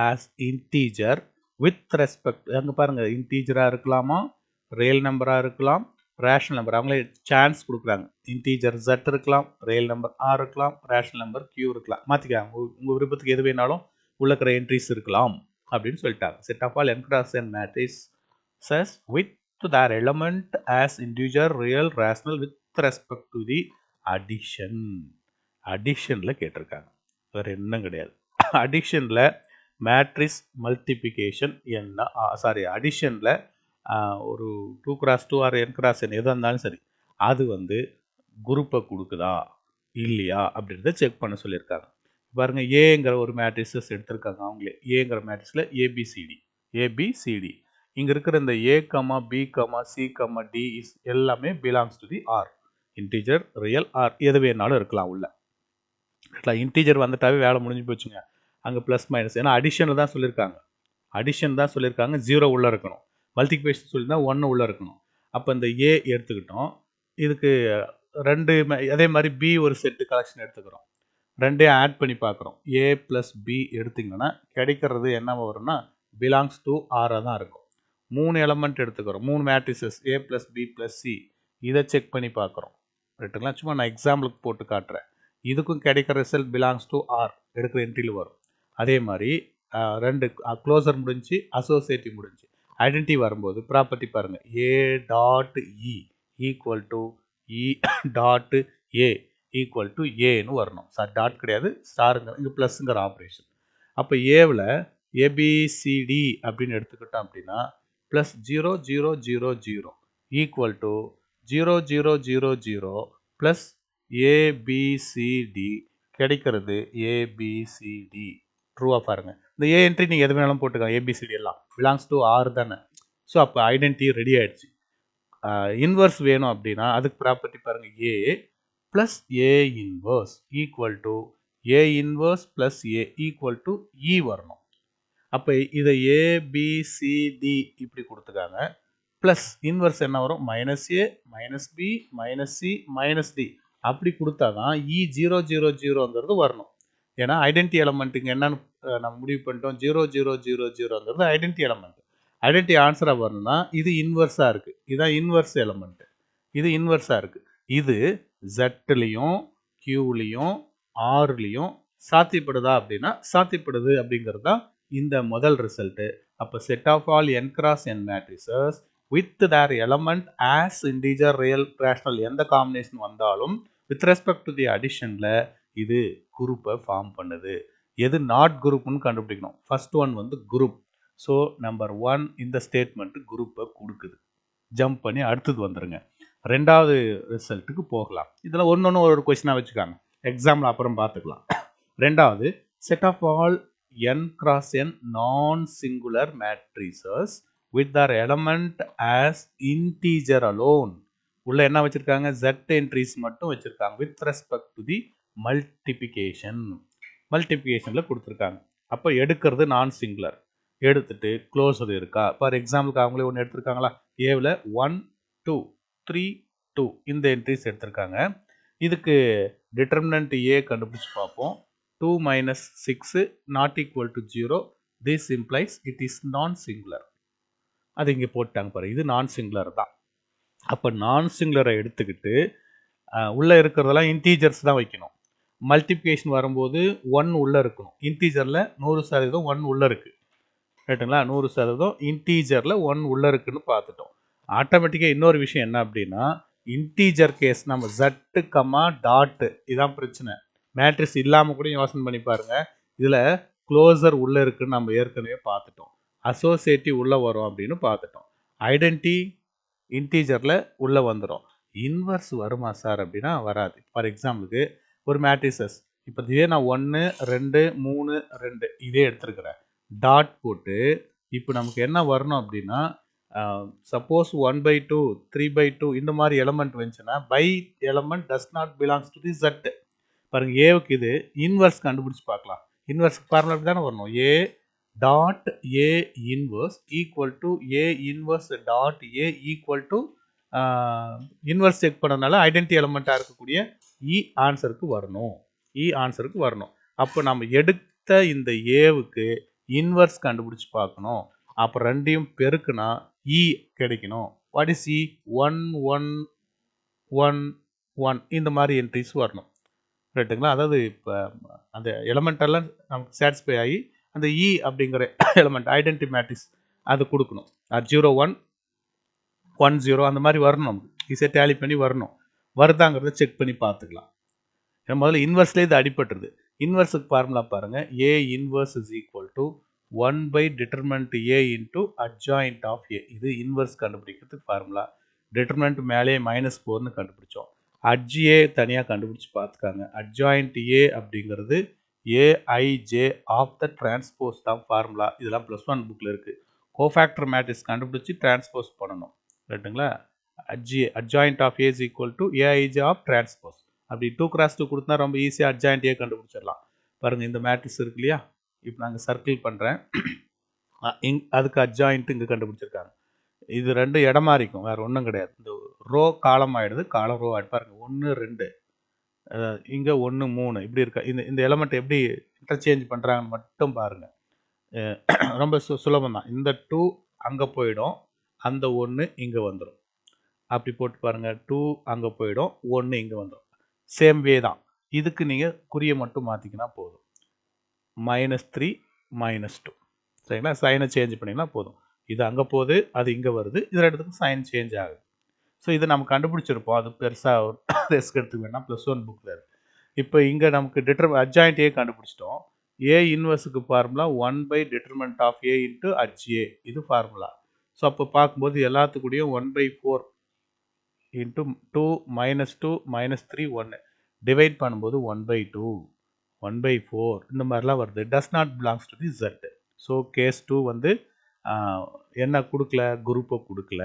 S1: as integer with respect. அங்கே பாருங்கள், இன்டீஜராக இருக்கலாமா, ரியல் நம்பராக இருக்கலாம், ரேஷனல் நம்பர். அவங்களே சான்ஸ் கொடுக்குறாங்க. இன்டீஜர் Z இருக்கலாம், ரியல் நம்பர் R இருக்கலாம், ரேஷனல் நம்பர் Q இருக்கலாம். மாற்றிக்காங்க. உங்கள் விருப்பத்துக்கு எது வேணாலும் உள்ள இருக்கிற என்ட்ரிஸ் இருக்கலாம் அப்படின்னு சொல்லிட்டாங்க. Set of all n cross n matrix says with their element as integer, real, rational with respect to the addition. அடிஷனில் கேட்டிருக்காங்க, வேறு என்ன கிடையாது. அடிஷனில் மேட்ரிக்ஸ் மல்டிபிகேஷன் என்ன, அடிஷனில் ஒரு 2 cross 2 or n cross n எதாக இருந்தாலும் சரி, அது குரூப்பை கொடுக்குதா இல்லையா அப்படின்றத செக் பண்ண சொல்லியிருக்காங்க. பாருங்கள், ஏங்கிற ஒரு மேட்ரிக்ஸஸ் எடுத்திருக்காங்க அவங்களே. ஏங்கிற மேட்ரிக்ஸில் ஏபிசிடி இங்கே இருக்கிற இந்த A, B, C, D is எல்லாமே belongs to the R. Integer, real, R எது வேணாலும் இருக்கலாம் உள்ள. இன்டீஜர் வந்துட்டாவே வேலை முடிஞ்சு போச்சுங்க. அங்கே ப்ளஸ் மைனஸ், ஏன்னா அடிஷனில் தான் சொல்லியிருக்காங்க. 0 உள்ளே இருக்கணும். மல்டிபிகேஷன் சொல்லியிருந்தால் 1 உள்ளே இருக்கணும். அப்போ இந்த A எடுத்துக்கிட்டோம். இதுக்கு 2 அதே மாதிரி B ஒரு செட்டு கலெக்ஷன் எடுத்துக்கிறோம். 2 ஆட் பண்ணி பார்க்குறோம். A + B எடுத்திங்கன்னா கிடைக்கிறது என்ன வரும்னா பிலாங்ஸ் டு ஆராக தான் இருக்கும். 3 எலமெண்ட் எடுத்துக்கிறோம், 3 மேட்ரிசஸ் A + B + C. இதை செக் பண்ணி பார்க்குறோம். ரைட்டுங்களா? சும்மா நான் எக்ஸாம்பிளுக்கு போட்டு காட்டுறேன். இதுக்கும் கிடைக்கிற ரிசல்ட் பிலாங்ஸ் டு ஆர் எடுக்கிற என்ட்ரியில் வரும். அதே மாதிரி 2 க்ளோசர் முடிஞ்சு, அசோசியேட்டிவ் முடிஞ்சு, ஐடென்டி வரும்போது ப்ராப்பர்ட்டி பாருங்கள். A.E equal to E.A equal to ஏன்னு வரணும். டாட் கிடையாது, ஸ்டாருங்க, இங்கே ப்ளஸ்ங்கிற ஆப்ரேஷன். அப்போ ஏவில் ஏபிசிடி அப்படின்னு எடுத்துக்கிட்டோம் அப்படின்னா +0 0 0 0 ஈக்குவல் டு 0 0 0 0 ப்ளஸ் ஏபிசிடி கிடைக்கிறது. ஏபிசிடி ட்ரூவாக பாருங்கள். இந்த ஏ என்ட்ரி நீங்கள் எது வேணாலும் போட்டுக்கலாம். ஏபிசிடி எல்லாம் பிலாங்ஸ் டு ஆர் தானே. ஸோ அப்போ ஐடென்டி ரெடி ஆகிடுச்சு. இன்வர்ஸ் வேணும் அப்படின்னா அதுக்கு ப்ராப்பர்ட்டி பாருங்கள். A plus a inverse equal to A inverse plus a equal to e வரணும். அப்போ இதை ஏபிசிடி இப்படி கொடுத்துக்காங்க. ப்ளஸ் இன்வர்ஸ் என்ன வரும்? -A -B -C -D அப்படி கொடுத்தா தான் E0 0 0ங்கிறது வரணும். ஏன்னா ஐடென்டி எலமெண்ட்டுங்க என்னன்னு நம்ம முடிவு பண்ணிட்டோம். 0 0 0 0ங்கிறது ஐடென்டி எலமெண்ட். ஐடென்டி ஆன்சராக வரணும்னா இது இன்வர்ஸாக இருக்குது. இதுதான் இன்வர்ஸ் எலமெண்ட்டு. இது இன்வர்ஸாக இருக்குது. இது ஜெட்லேயும் கியூலையும் ஆர்லேயும் சாத்தியப்படுதா அப்படின்னா சாத்தியப்படுது அப்படிங்கிறது தான் இந்த முதல் ரிசல்ட்டு. அப்போ set of all n cross n matrices with their element as integer, real, rational எந்த காம்பினேஷன் வந்தாலும் வித் ரெஸ்பெக்ட் டு தி அடிஷனில் இது குரூப்பை ஃபார்ம் பண்ணுது. எது நாட் குரூப்னு கண்டுபிடிக்கணும். First one group. So number 1 இந்த ஸ்டேட்மெண்ட்டு குரூப்பை கொடுக்குது. ஜம்ப் பண்ணி அடுத்தது வந்துடுங்க. ரெண்டாவது ரிசல்ட்டுக்கு போகலாம். இதில் ஒன்று ஒரு கொஸ்டினாக வச்சுக்காங்க. எக்ஸாம்பிள் அப்புறம் பார்த்துக்கலாம். ரெண்டாவது set of all n cross n non-singular matrices with their element as integer alone. உள்ள என்ன வச்சிருக்காங்க, z entries மட்டும் வச்சிருக்காங்க with respect to the multiplication. மல்டிப்ளிகேஷனில் கொடுத்துருக்காங்க. அப்போ எடுக்கிறது நான் சிங்குலர், எடுத்துட்டு க்ளோஸர் இருக்கா. ஃபார் எக்ஸாம்பிளுக்கு அவங்களே ஒன்று எடுத்திருக்காங்களா, ஏவில் 1 2 3 2 இந்த என்ட்ரிஸ் எடுத்திருக்காங்க. இதுக்கு டிட்டர்மினன்ட் ஏ கண்டுபிடிச்சு பார்ப்போம். 2 minus 6 not equal to 0. This implies it is non-singular. அது இங்கே போட்டாங்க பாரு, இது நான் சிங்குலர் தான். அப்போ நான் சிங்குலரை எடுத்துக்கிட்டு உள்ளே இருக்கிறதெல்லாம் இன்டீஜர்ஸ் தான் வைக்கணும். மல்டிப்ளிகேஷன் வரும்போது 1 உள்ளே இருக்கணும். இன்டீஜரில் 100% 1 உள்ளே இருக்குது, ரைட்டுங்களா. 100% இன்டீஜரில் 1 உள்ளே இருக்குன்னு பார்த்துட்டோம். ஆட்டோமேட்டிக்காக இன்னொரு விஷயம் என்ன அப்படின்னா, இன்டீஜர் கேஸ் நம்ம ஜட்டு கமா டாட்டு இதான் பிரச்சனை. மேட்ரிக்ஸ் இல்லாமல் கூட யோசனை பண்ணி பாருங்கள். இதில் க்ளோசர் உள்ளே இருக்குன்னு நம்ம ஏற்கனவே பார்த்துட்டோம். அசோசியேட்டிவ் உள்ளே வரும் அப்படின்னு பார்த்துட்டோம். ஐடென்டி இன்டீஜரில் உள்ளே வந்துடும். இன்வர்ஸ் வருமா சார் அப்படின்னா வராது. ஃபார் எக்ஸாம்பிளுக்கு ஒரு மேட்ரிசஸ் இப்போ இதே நான் 1 2 3 2 இதே எடுத்துருக்கிறேன். டாட் போட்டு இப்போ நமக்கு என்ன வரணும் அப்படின்னா, சப்போஸ் 1/2 3/2 இந்த மாதிரி எலமெண்ட் வந்துச்சுன்னா by element does not belongs to the Z. பாருங்க, ஏவுக்கு இது இன்வர்ஸ் கண்டுபிடிச்சு பார்க்கலாம். இன்வர்ஸ் ஃபார்முலா அப்படி தானே வரணும். A dot A inverse equal to A inverse dot a equal to inverse check பண்ணனால ஐடென்டி எலமெண்ட்டாக இருக்கக்கூடிய இ ஆன்சருக்கு வரணும். இ ஆன்சருக்கு வரணும். அப்போ நம்ம எடுத்த இந்த ஏவுக்கு இன்வர்ஸ் கண்டுபிடிச்சு பார்க்கணும். அப்போ ரெண்டையும் பெருக்குனா இ கிடைக்கணும். வாட் இஸ் இ? 1 1 1 1 இந்த மாதிரி என்ட்ரிஸ் வரணும், ரைட்டுங்களா. அதாவது இப்போ அந்த எலமெண்டெல்லாம் நமக்கு சாட்டிஸ்ஃபை ஆகி அந்த இ அப்படிங்கிற எலமெண்ட் ஐடென்டி மேட்ரிக்ஸ் அது கொடுக்கணும். 0 1 1 0 அந்த மாதிரி வரணும். நமக்கு ஈஸியாக டேலி பண்ணி வரணும். வருதாங்கிறத செக் பண்ணி பார்த்துக்கலாம். முதல்ல இன்வர்ஸ்லேயே இது அடிபட்டுருது. இன்வர்ஸுக்கு ஃபார்முலா பாருங்கள். A inverse is equal to 1 by determinant A into adjoint of A. இது இன்வர்ஸ் கண்டுபிடிக்கிறதுக்கு ஃபார்முலா. டிட்டர்மினன்ட் மேலே -4ன்னு கண்டுபிடிச்சோம். அட்ஜ் A தனியாக கண்டுபிடிச்சி பார்த்துக்காங்க. அட்ஜாயிண்ட் A அப்படிங்கிறது AIJ ஆஃப் த டிரான்ஸ்போஸ் தான் ஃபார்முலா. இதெல்லாம் +1 புக்கில் இருக்குது. கோஃபேக்டர் மேட்ரிக்ஸ் கண்டுபிடிச்சி டிரான்ஸ்போஸ் பண்ணணும், ரைட்டுங்களா. Adjoint of A is equal to AIJ of transpose. அப்படி 2x2 கொடுத்தா ரொம்ப ஈஸியாக அட்ஜாயிண்ட் A கண்டுபிடிச்சிடலாம். பாருங்கள், இந்த மேட்ரிக்ஸ் இருக்கு இல்லையா, இப்போ நாங்கள் சர்க்கிள் பண்ணுறேன். அதுக்கு அட்ஜாயிண்ட் இங்கே கண்டுபிடிச்சிருக்காங்க. இது ரெண்டு இடமா இருக்கும், வேறு ஒன்றும் கிடையாது. இந்த ரோ காலம் ஆகிடுது, காலம் ரோ ஆகிடு. பாருங்கள், 1 2 இங்கே 1 3 இப்படி இருக்கா. இந்த எலமெண்ட் எப்படி இன்டர்சேஞ்ச் பண்ணுறாங்கன்னு மட்டும் பாருங்கள். ரொம்ப சுலபம் தான். இந்த 2 அங்கே போயிடும், அந்த 1 இங்கே வந்துடும். அப்படி போட்டு பாருங்கள், 2 அங்கே போயிடும், 1 இங்கே வந்துடும். சேம் வே தான். இதுக்கு நீங்கள் குறியை மட்டும் மாற்றிக்கினா போதும். -3 -2, சரிங்களா. சைனை சேஞ்ச் பண்ணிங்கன்னா போதும். இது அங்கே போகுது, அது இங்கே வருது, இது ரெண்டுத்துக்கும் சைன் சேஞ்ச் ஆகுது. ஸோ இதை நம்ம கண்டுபிடிச்சிருப்போம். அது பெருசாக ஒரு ரிஸ்க் எடுத்துக்க வேணாம், +1 புக்கில் இருக்குது. இப்போ இங்கே நமக்கு அட்ஜாயிண்ட் ஏ கண்டுபிடிச்சிட்டோம். ஏ இன்வர்ஸுக்கு formula 1 by determinant of A into H A, இது ஃபார்முலா. ஸோ அப்போ பார்க்கும்போது எல்லாத்துக்கூடையும் 1/4 into 2 -2 -3 1 டிவைட் பண்ணும்போது 1/2 1/4 இந்த மாதிரிலாம் வருது. Does not belongs to the Z. So case 2 வந்து என்ன கொடுக்கல, குரூப்பை கொடுக்கல.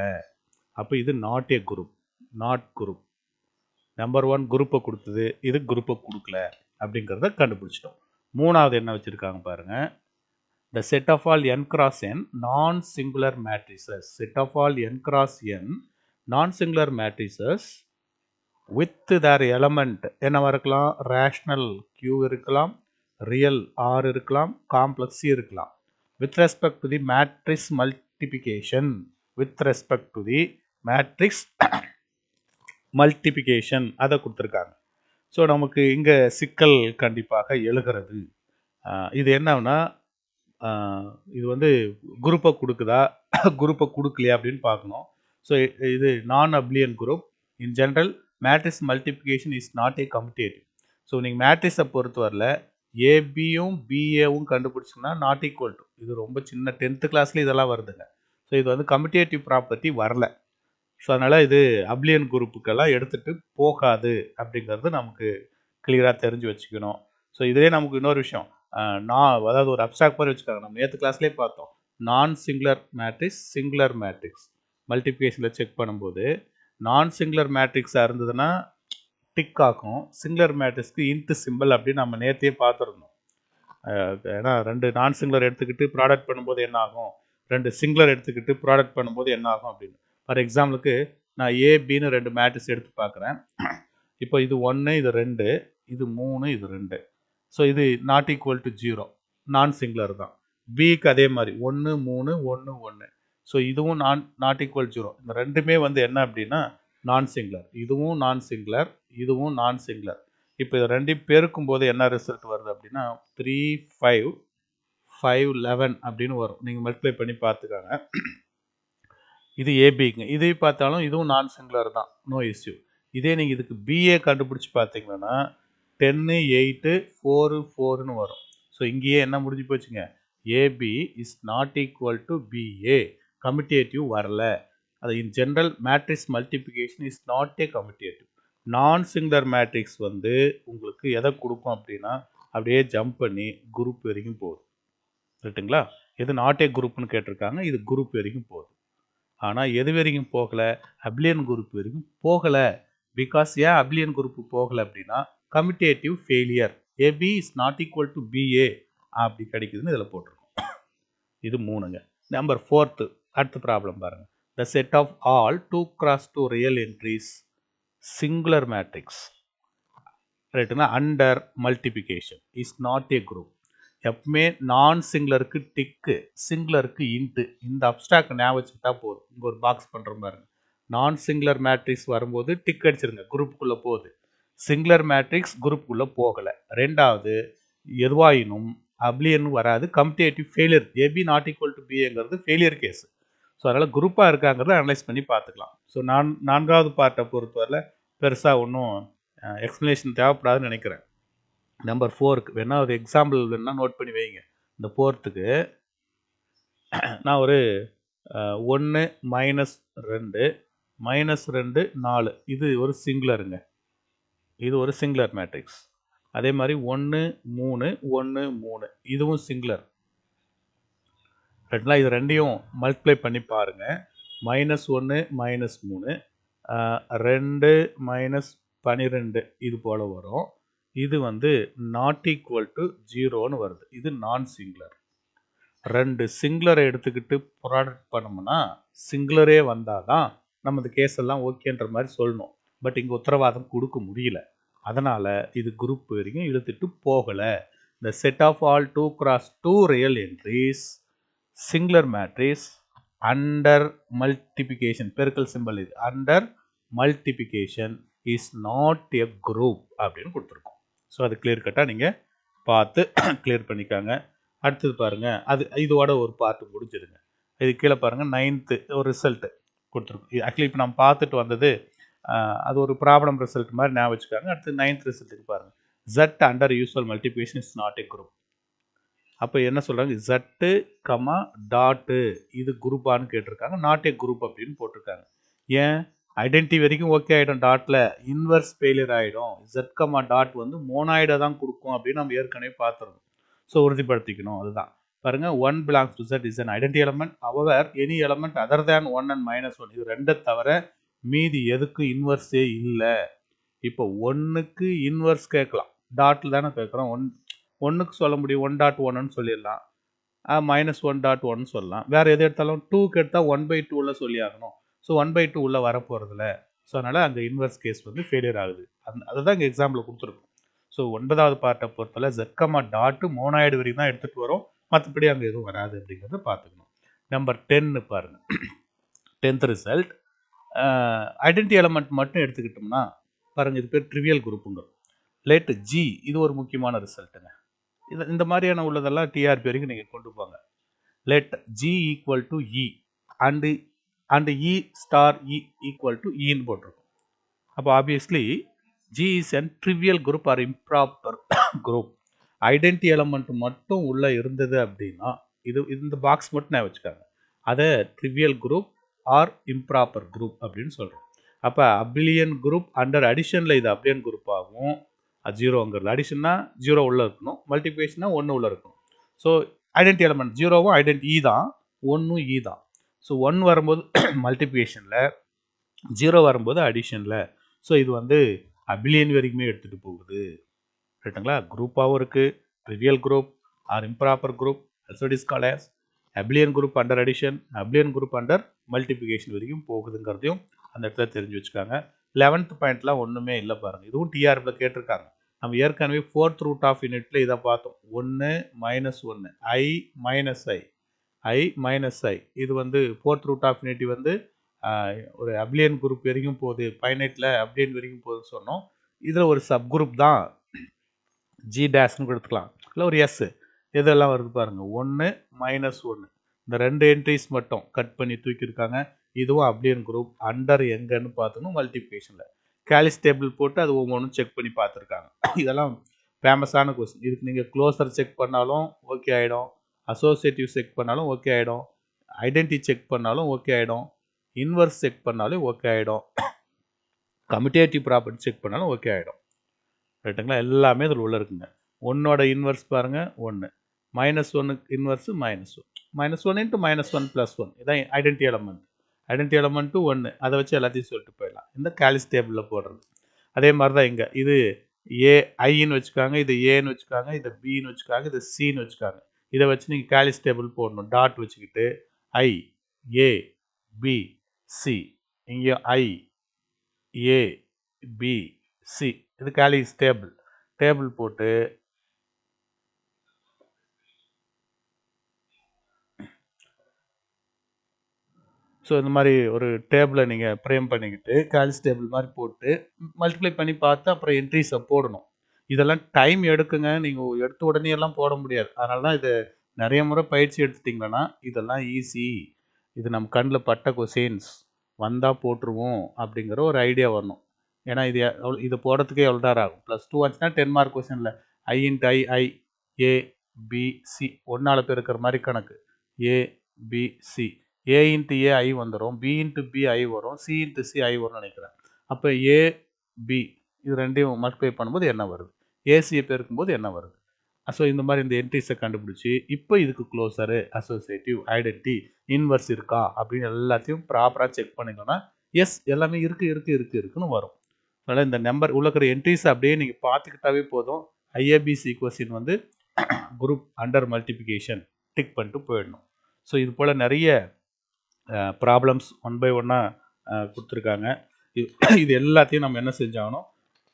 S1: அப்போ இது not a group, not group. Number 1 குரூப்பை கொடுத்தது, இது குரூப்பை கொடுக்கல அப்படிங்கிறத கண்டுபிடிச்சிட்டோம். மூணாவது என்ன வச்சுருக்காங்க பாருங்கள். The set of all n cross n non-singular matrices. Set of all n cross n non-singular matrices with their element என்னவா இருக்கலாம், ரேஷ்னல் Q இருக்கலாம், ரியல் R இருக்கலாம், காம்ப்ளெக்ஸ் C இருக்கலாம். With respect to the matrix multiplication, with respect to the matrix multiplication அதை கொடுத்துருக்காங்க. So நமக்கு இங்கே சிக்கல் கண்டிப்பாக எழுகிறது. இது என்னன்னா, இது வந்து குரூப்பை கொடுக்குதா குரூப்பை கொடுக்கலையா அப்படின்னு பார்க்கணும். ஸோ இது non abelian group. In general matrix multiplication is not a commutative. So நீங்கள் மேட்ரிக்ஸை பொறுத்தவரையில் ஏபியும் பிஏவும் கண்டுபிடிச்சிங்கன்னா நாட் ஈக்குவல் டு, இது ரொம்ப சின்ன 10th கிளாஸ்லேயே இதெல்லாம் வருதுங்க. ஸோ இது வந்து கம்யூட்டேட்டிவ் ப்ராப்பர்ட்டி வரல. ஸோ அதனால் இது அப்ளியன் குரூப்புக்கெல்லாம் எடுத்துகிட்டு போகாது அப்படிங்கிறது நமக்கு கிளியராக தெரிஞ்சு வச்சுக்கணும். ஸோ இதே நமக்கு இன்னொரு விஷயம், நான் அதாவது ஒரு அப்ஸ்ட்ராக்ட் மாதிரி வச்சுக்காங்க. நம்ம நேற்று கிளாஸ்லேயே பார்த்தோம். Non singular matrix, singular matrix multiplication check பண்ணும்போது நான் சிங்குலர் மேட்ரிக்ஸாக இருந்ததுன்னா டிக் ஆகும். சிங்குலர் மேட்ரிக்ஸ்க்கு இன்ட்டு சிம்பிள் அப்படின்னு நம்ம நேற்றையே பார்த்துருந்தோம். ஏன்னா 2 நான் சிங்குலர் எடுத்துக்கிட்டு ப்ராடக்ட் பண்ணும்போது என்ன ஆகும், 2 சிங்குலர் எடுத்துக்கிட்டு ப்ராடக்ட் பண்ணும்போது என்ன ஆகும் அப்படின்னு. ஃபார் எக்ஸாம்பிளுக்கு நான் ஏபின்னு 2 மேட்ரிக்ஸ் எடுத்து பார்க்குறேன். இப்போ இது 1, இது 2, இது 3, இது 2. ஸோ இது நாட் ஈக்குவல் டு 0, நான் சிங்குலர் தான். பிக்கு அதே மாதிரி 1 3 1 1. ஸோ இதுவும் நாட் ஈக்குவல் 0. இந்த ரெண்டுமே வந்து என்ன அப்படின்னா நான் சிங்குலர். இதுவும் நான் சிங்குலர், இதுவும் நான் சிங்குலர். இப்போ இது ரெண்டையும் பெருக்கும் போது என்ன ரிசல்ட் வருது அப்படின்னா 3 5 5 11 அப்படின்னு வரும். நீங்கள் மல்டிப்ளை பண்ணி பார்த்துக்காங்க. இது ஏபிங்க. இதை பார்த்தாலும் இதுவும் நான் சிங்குலர் தான், நோ இஷ்யூ. இதே நீங்கள் இதுக்கு பிஏ கண்டுபிடிச்சி பார்த்தீங்கன்னா 10 8 4 4ன்னு வரும். ஸோ இங்கேயே என்ன முடிஞ்சு போச்சுங்க, AB is not equal to BA. Commutative வரல. அது in general matrix multiplication is not a commutative. Non singular matrix வந்து உங்களுக்கு எதை கொடுக்கும் அப்படின்னா அப்படியே ஜம்ப் பண்ணி குரூப் வரைக்கும் போகுது. ரைட்டுங்களா? இது நாட் ஏ குரூப்னு கேட்டிருக்காங்க, இது குரூப் வரைக்கும் போகுது. ஆனால் எது வரைக்கும் போகலை, அபிலியன் குரூப் வரைக்கும் போகலை. பிகாஸ் ஏன் அபிலியன் குரூப் போகலை அப்படின்னா commutative failure. AB is not equal to BA அப்படி கிடைக்குதுன்னு இதில் போட்டிருக்கோம். இது 3ங்க. நம்பர் 4th அடுத்த ப்ராப்ளம் பாருங்கள். The set of all 2 cross 2 real entries singular matrix ரைட்டுனா under multiplication is not a group. எப்பவுமே நான் சிங்குலருக்கு டிக்கு, சிங்குலருக்கு இன்ட்டு. இந்த அப்ஸ்ட்ராக்ட் ஞாபகம் வச்சுக்கிட்டா போதும். இங்கே ஒரு பாக்ஸ் பண்ணுற பாருங்க. நான் சிங்குலர் மேட்ரிக்ஸ் வரும்போது டிக் அடிச்சிருங்க, குரூப்புக்குள்ளே போகுது. சிங்குலர் மேட்ரிக்ஸ் குரூப்புக்குள்ளே போகலை. ரெண்டாவது எதுவாயினும் அப்லியன் வராது, commutative failure. AB not equal to பிஏங்கிறது ஃபெயிலியர் கேஸ். ஸோ அதனால் குரூப்பாக இருக்காங்கிறத அனலைஸ் பண்ணி பார்த்துக்கலாம். ஸோ நான்காவது பார்ட்டை பொறுத்தவரையில் பெருசாக ஒன்றும் எக்ஸ்ப்ளனேஷன் தேவைப்படாதுன்னு நினைக்கிறேன். நம்பர் 4க்கு வேணா ஒரு எக்ஸாம்பிள் வேணால் நோட் பண்ணி வைங்க. இந்த 4த்துக்கு நான் ஒரு 1 -2 -2 4 இது ஒரு சிங்குலருங்க. இது ஒரு சிங்குலர் மேட்ரிக்ஸ். அதே மாதிரி 1 3 1 3 இதுவும் சிங்குலர். ரைட்டுங்களா? இது ரெண்டையும் மல்டிப்ளை பண்ணி பாருங்கள். -1 -3 2 -12 இது போல் வரும். இது வந்து நாட் ஈக்குவல் டு 0ன்னு வருது. இது நான் சிங்குலர். 2 சிங்குலரை எடுத்துக்கிட்டு ப்ராடக்ட் பண்ணோம்னா சிங்குலரே வந்தால் தான் நமது கேஸ் எல்லாம் ஓகேன்ற மாதிரி சொல்லணும். பட் இங்கே உத்தரவாதம் கொடுக்க முடியல. அதனால் இது குரூப் வரைக்கும் இழுத்துட்டு போகலை. இந்த set of all 2 cross 2 real entries singular matrix under multiplication, பெருக்கல் சிம்பிள் இது, under multiplication is not a group அப்படின்னு கொடுத்துருக்கோம். ஸோ அது கிளியர் கட்டாக நீங்கள் பார்த்து கிளியர் பண்ணிக்காங்க. அடுத்தது பாருங்கள், அது இதோட ஒரு பார்ட்டு முடிஞ்சிருங்க. இது கீழே பாருங்கள், 9th ஒரு ரிசல்ட்டு கொடுத்துருக்கோம். ஆக்சுவலி இப்போ நம்ம பார்த்துட்டு வந்தது அது ஒரு ப்ராப்ளம் ரிசல்ட் மாதிரி ஞாபகம் வச்சுக்காங்க. அடுத்து 9th ரிசல்ட்டுக்கு பாருங்கள். Z under usual multiplication is not a group. அப்போ என்ன சொல்கிறாங்க, ஜட்டு கமா டாட்டு இது குரூப்பான்னு கேட்டிருக்காங்க. நாட் ஏ குரூப் அப்படின்னு போட்டிருக்காங்க. ஏன், ஐடென்டி வரைக்கும் ஓகே ஆகிடும், டாட்டில் இன்வர்ஸ் ஃபெயிலியர் ஆகிடும். ஜெட் கமா டாட் வந்து மோனாய்டை தான் கொடுக்கும் அப்படின்னு நம்ம ஏற்கனவே பார்த்துருந்தோம். ஸோ உறுதிப்படுத்திக்கணும். அதுதான் பாருங்கள், 1 belongs to Z is an identity element. However any element other than 1 and -1 இது ரெண்டை தவிர மீதி எதுக்கும் இன்வர்ஸே இல்லை. இப்போ 1க்கு இன்வர்ஸ் கேட்கலாம், டாட்டில் தானே கேட்குறோம். 1க்கு சொல்ல முடியும், 1.1ன்னு சொல்லிடலாம், -1.1 சொல்லலாம். வேறு எது எடுத்தாலும் 2க்கு எடுத்தால் 1/2ல் சொல்லி ஆகணும். ஸோ 1/2 உள்ளே வரப்போகிறதில்ல. ஸோ அதனால் அங்கே இன்வர்ஸ் கேஸ் வந்து ஃபெயிலியர் ஆகுது. அதுதான் இங்கே எக்ஸாம்பிள் கொடுத்துருக்கோம். ஸோ 9வது பார்ட்டை பொறுத்தவரை ஜெட்கமா டாட்டு மோனாய்டு வரைக்கும் தான் எடுத்துகிட்டு வரும், மற்றபடி அங்கே எதுவும் வராது அப்படிங்கிறத பார்த்துக்கணும். நம்பர் 10 பாருங்கள். 10th ரிசல்ட் ஐடென்டி எலமெண்ட் மட்டும் எடுத்துக்கிட்டோம்னா பாருங்கள், இது பேர் ட்ரிவியல் குரூப்புங்க. லெட் ஜி, இது ஒரு முக்கியமான ரிசல்ட்டுங்க. இந்த மாதிரியான உள்ளதெல்லாம் டிஆர்பி வரைக்கும் நீங்கள் கொண்டு போங்க. Let G equal to E and E star E equal to இன்னு போட்டிருக்கோம். அப்போ obviously G is an trivial group or improper group. Identity element மட்டும் உள்ளே இருந்தது அப்படின்னா இது இந்த பாக்ஸ் மட்டும் நான் வச்சுக்காங்க, அதை trivial group or improper group அப்படின்னு சொல்கிறோம். அப்போ அபிலியன் குரூப் அண்டர் அடிஷனில் இது அபிலியன் குரூப் ஆகும். அது ஜீரோங்கிறது அடிஷன்னா ஜீரோ உள்ளே இருக்கணும், மல்டிப்ளிகேஷன்னா ஒன்று உள்ளே இருக்கணும். ஸோ ஐடென்டி எலமெண்ட் ஜீரோவும் ஐடென்டி இ தான், ஒன்றும் இ தான். ஸோ 1 வரும்போது மல்டிப்ளிகேஷனில், ஜீரோ வரும்போது அடிஷனில். ஸோ இது வந்து அபிலியன் வரைக்குமே எடுத்துகிட்டு போகுது. ரைட்டுங்களா? குரூப்பாகவும் இருக்குது, trivial group or improper group, also it is called as abelian group under addition, abelian group under multiplication வரைக்கும் போகுதுங்கிறதையும் அந்த இடத்துல தெரிஞ்சு வச்சுக்காங்க. 11th பாயிண்ட்லாம் ஒன்றுமே இல்லை பாருங்கள், இதுவும் டிஆர்பியில் கேட்டிருக்காங்க. நம்ம ஏற்கனவே 4th ரூட் ஆஃப் யூனிட்டில் இதை பார்த்தோம். 1 மைனஸ் 1 ஐ மைனஸ் ஐ மைனஸ் ஐ, இது வந்து 4th ரூட் ஆஃப் யூனிட்டி வந்து ஒரு அபிலியன் குரூப் வரைக்கும் போகுது, பைனைட்டில் அபிலியன் வரைக்கும் போகுதுன்னு சொன்னோம். இதில் ஒரு சப் குரூப் தான் ஜி டேஷ்னு கொடுத்துக்கலாம், இல்லை ஒரு எஸ். இதெல்லாம் வருது பாருங்கள், 1 மைனஸ் 1, இந்த 2 என்ட்ரிஸ் மட்டும் கட் பண்ணி தூக்கியிருக்காங்க. இதுவும் அப்டியன் குரூப் அண்டர் எங்கன்னு பார்த்தோம்னா மல்டிப்ளிகேஷனில் கேலிஸ் டேபிள் போட்டு அது ஒவ்வொன்றும் செக் பண்ணி பார்த்துருக்காங்க. இதெல்லாம் ஃபேமஸான கொஸ்டின். இதுக்கு நீங்கள் க்ளோசர் செக் பண்ணாலும் ஓகே ஆகிடும், அசோசியேட்டிவ் செக் பண்ணாலும் ஓகே ஆகிடும், ஐடென்டி செக் பண்ணாலும் ஓகே ஆகிடும், இன்வர்ஸ் செக் பண்ணாலும் ஓகே ஆகிடும், கம்யூட்டேட்டிவ் ப்ராப்பர்ட்டி செக் பண்ணாலும் ஓகே ஆகிடும். ரைட்டுங்களா? எல்லாமே இதில் உள்ள இருக்குங்க. 1ஓட இன்வர்ஸ் பாருங்கள் 1, மைனஸ் 1க்கு இன்வர்ஸு -1, -1 இன்ட்டு -1 + 1, இதான் ஐடென்டி எலமெண்ட். ஐடென்டி எலமெண்ட்டு 1, அதை வச்சு எல்லாத்தையும் சொல்லிட்டு போயிடலாம். இந்த கேலிஸ் டேபிளில் போடுறது அதே மாதிரி தான் இங்கே. இது ஏ ஐன்னு வச்சுக்காங்க, இது ஏன்னு வச்சுக்காங்க, இது பின்னு வச்சுக்காங்க, இது சின்னு வச்சுக்காங்க. இதை வச்சு நீங்கள் கேலிஸ் டேபிள் போடணும். டாட் வச்சுக்கிட்டு ஐ ஏ பி சி, இங்கே ஐ ஏ பி சி, இது கேலிஸ் டேபிள் போட்டு ஸோ இந்த மாதிரி ஒரு டேபிளை நீங்கள் ஃப்ரேம் பண்ணிக்கிட்டு கேலிஸ் டேபிள் மாதிரி போட்டு மல்டிப்ளை பண்ணி பார்த்து அப்புறம் என்ட்ரிஸை போடணும். இதெல்லாம் டைம் எடுக்குங்க, நீங்கள் எடுத்த உடனே எல்லாம் போட முடியாது. அதனால தான் இது நிறைய முறை பயிற்சி எடுத்துட்டிங்கன்னா இதெல்லாம் ஈஸி, இது நம்ம கண்ணில் பட்ட கொஸ்டின்ஸ் வந்தால் போட்டுருவோம் அப்படிங்கிற ஒரு ஐடியா வரணும். ஏன்னா இது போடுறதுக்கே எவ்வளோ நேரம் ஆகும். +2 வந்துச்சுன்னா 10 மார்க் கொஸ்டினில் ஐ இன்ட்டு ஐ ஏ பி சி 1 பெருக்கிற மாதிரி கணக்கு, ஏ பி சி, ஏ இன்ட்டு ஏ ஐ வந்துடும், பி இன்ட்டு பி ஐ வரும், சி இன்ட்டு சி ஐ வரும்னு நினைக்கிறேன். அப்போ ஏ பி இது ரெண்டையும் மல்டிப்ளை பண்ணும்போது என்ன வருது, ஏசியை பெருக்கும்போது என்ன வருது. ஸோ இந்த மாதிரி இந்த என்ட்ரிஸை கண்டுபிடிச்சி இப்போ இதுக்கு க்ளோசரு, அசோசியேட்டிவ், ஐடென்டி, இன்வர்ஸ் இருக்கா அப்படின்னு எல்லாத்தையும் ப்ராப்பராக செக் பண்ணிக்கோன்னா எஸ் எல்லாமே இருக்குன்னு வரும். அதனால் இந்த நம்பர் உள்ளக்கிற என்ட்ரிஸை அப்படியே நீங்கள் பார்த்துக்கிட்டாவே போதும். ஐஏபிசி கொஸ்டின் வந்து குரூப் அண்டர் மல்டிப்ளிகேஷன் டிக் பண்ணிட்டு போயிடணும். ஸோ இது போல் நிறைய ப்ராப்ளம்ஸ் 1 by 1 கொடுத்துருக்காங்க. இது எல்லாத்தையும் நம்ம என்ன செஞ்சாகணும்,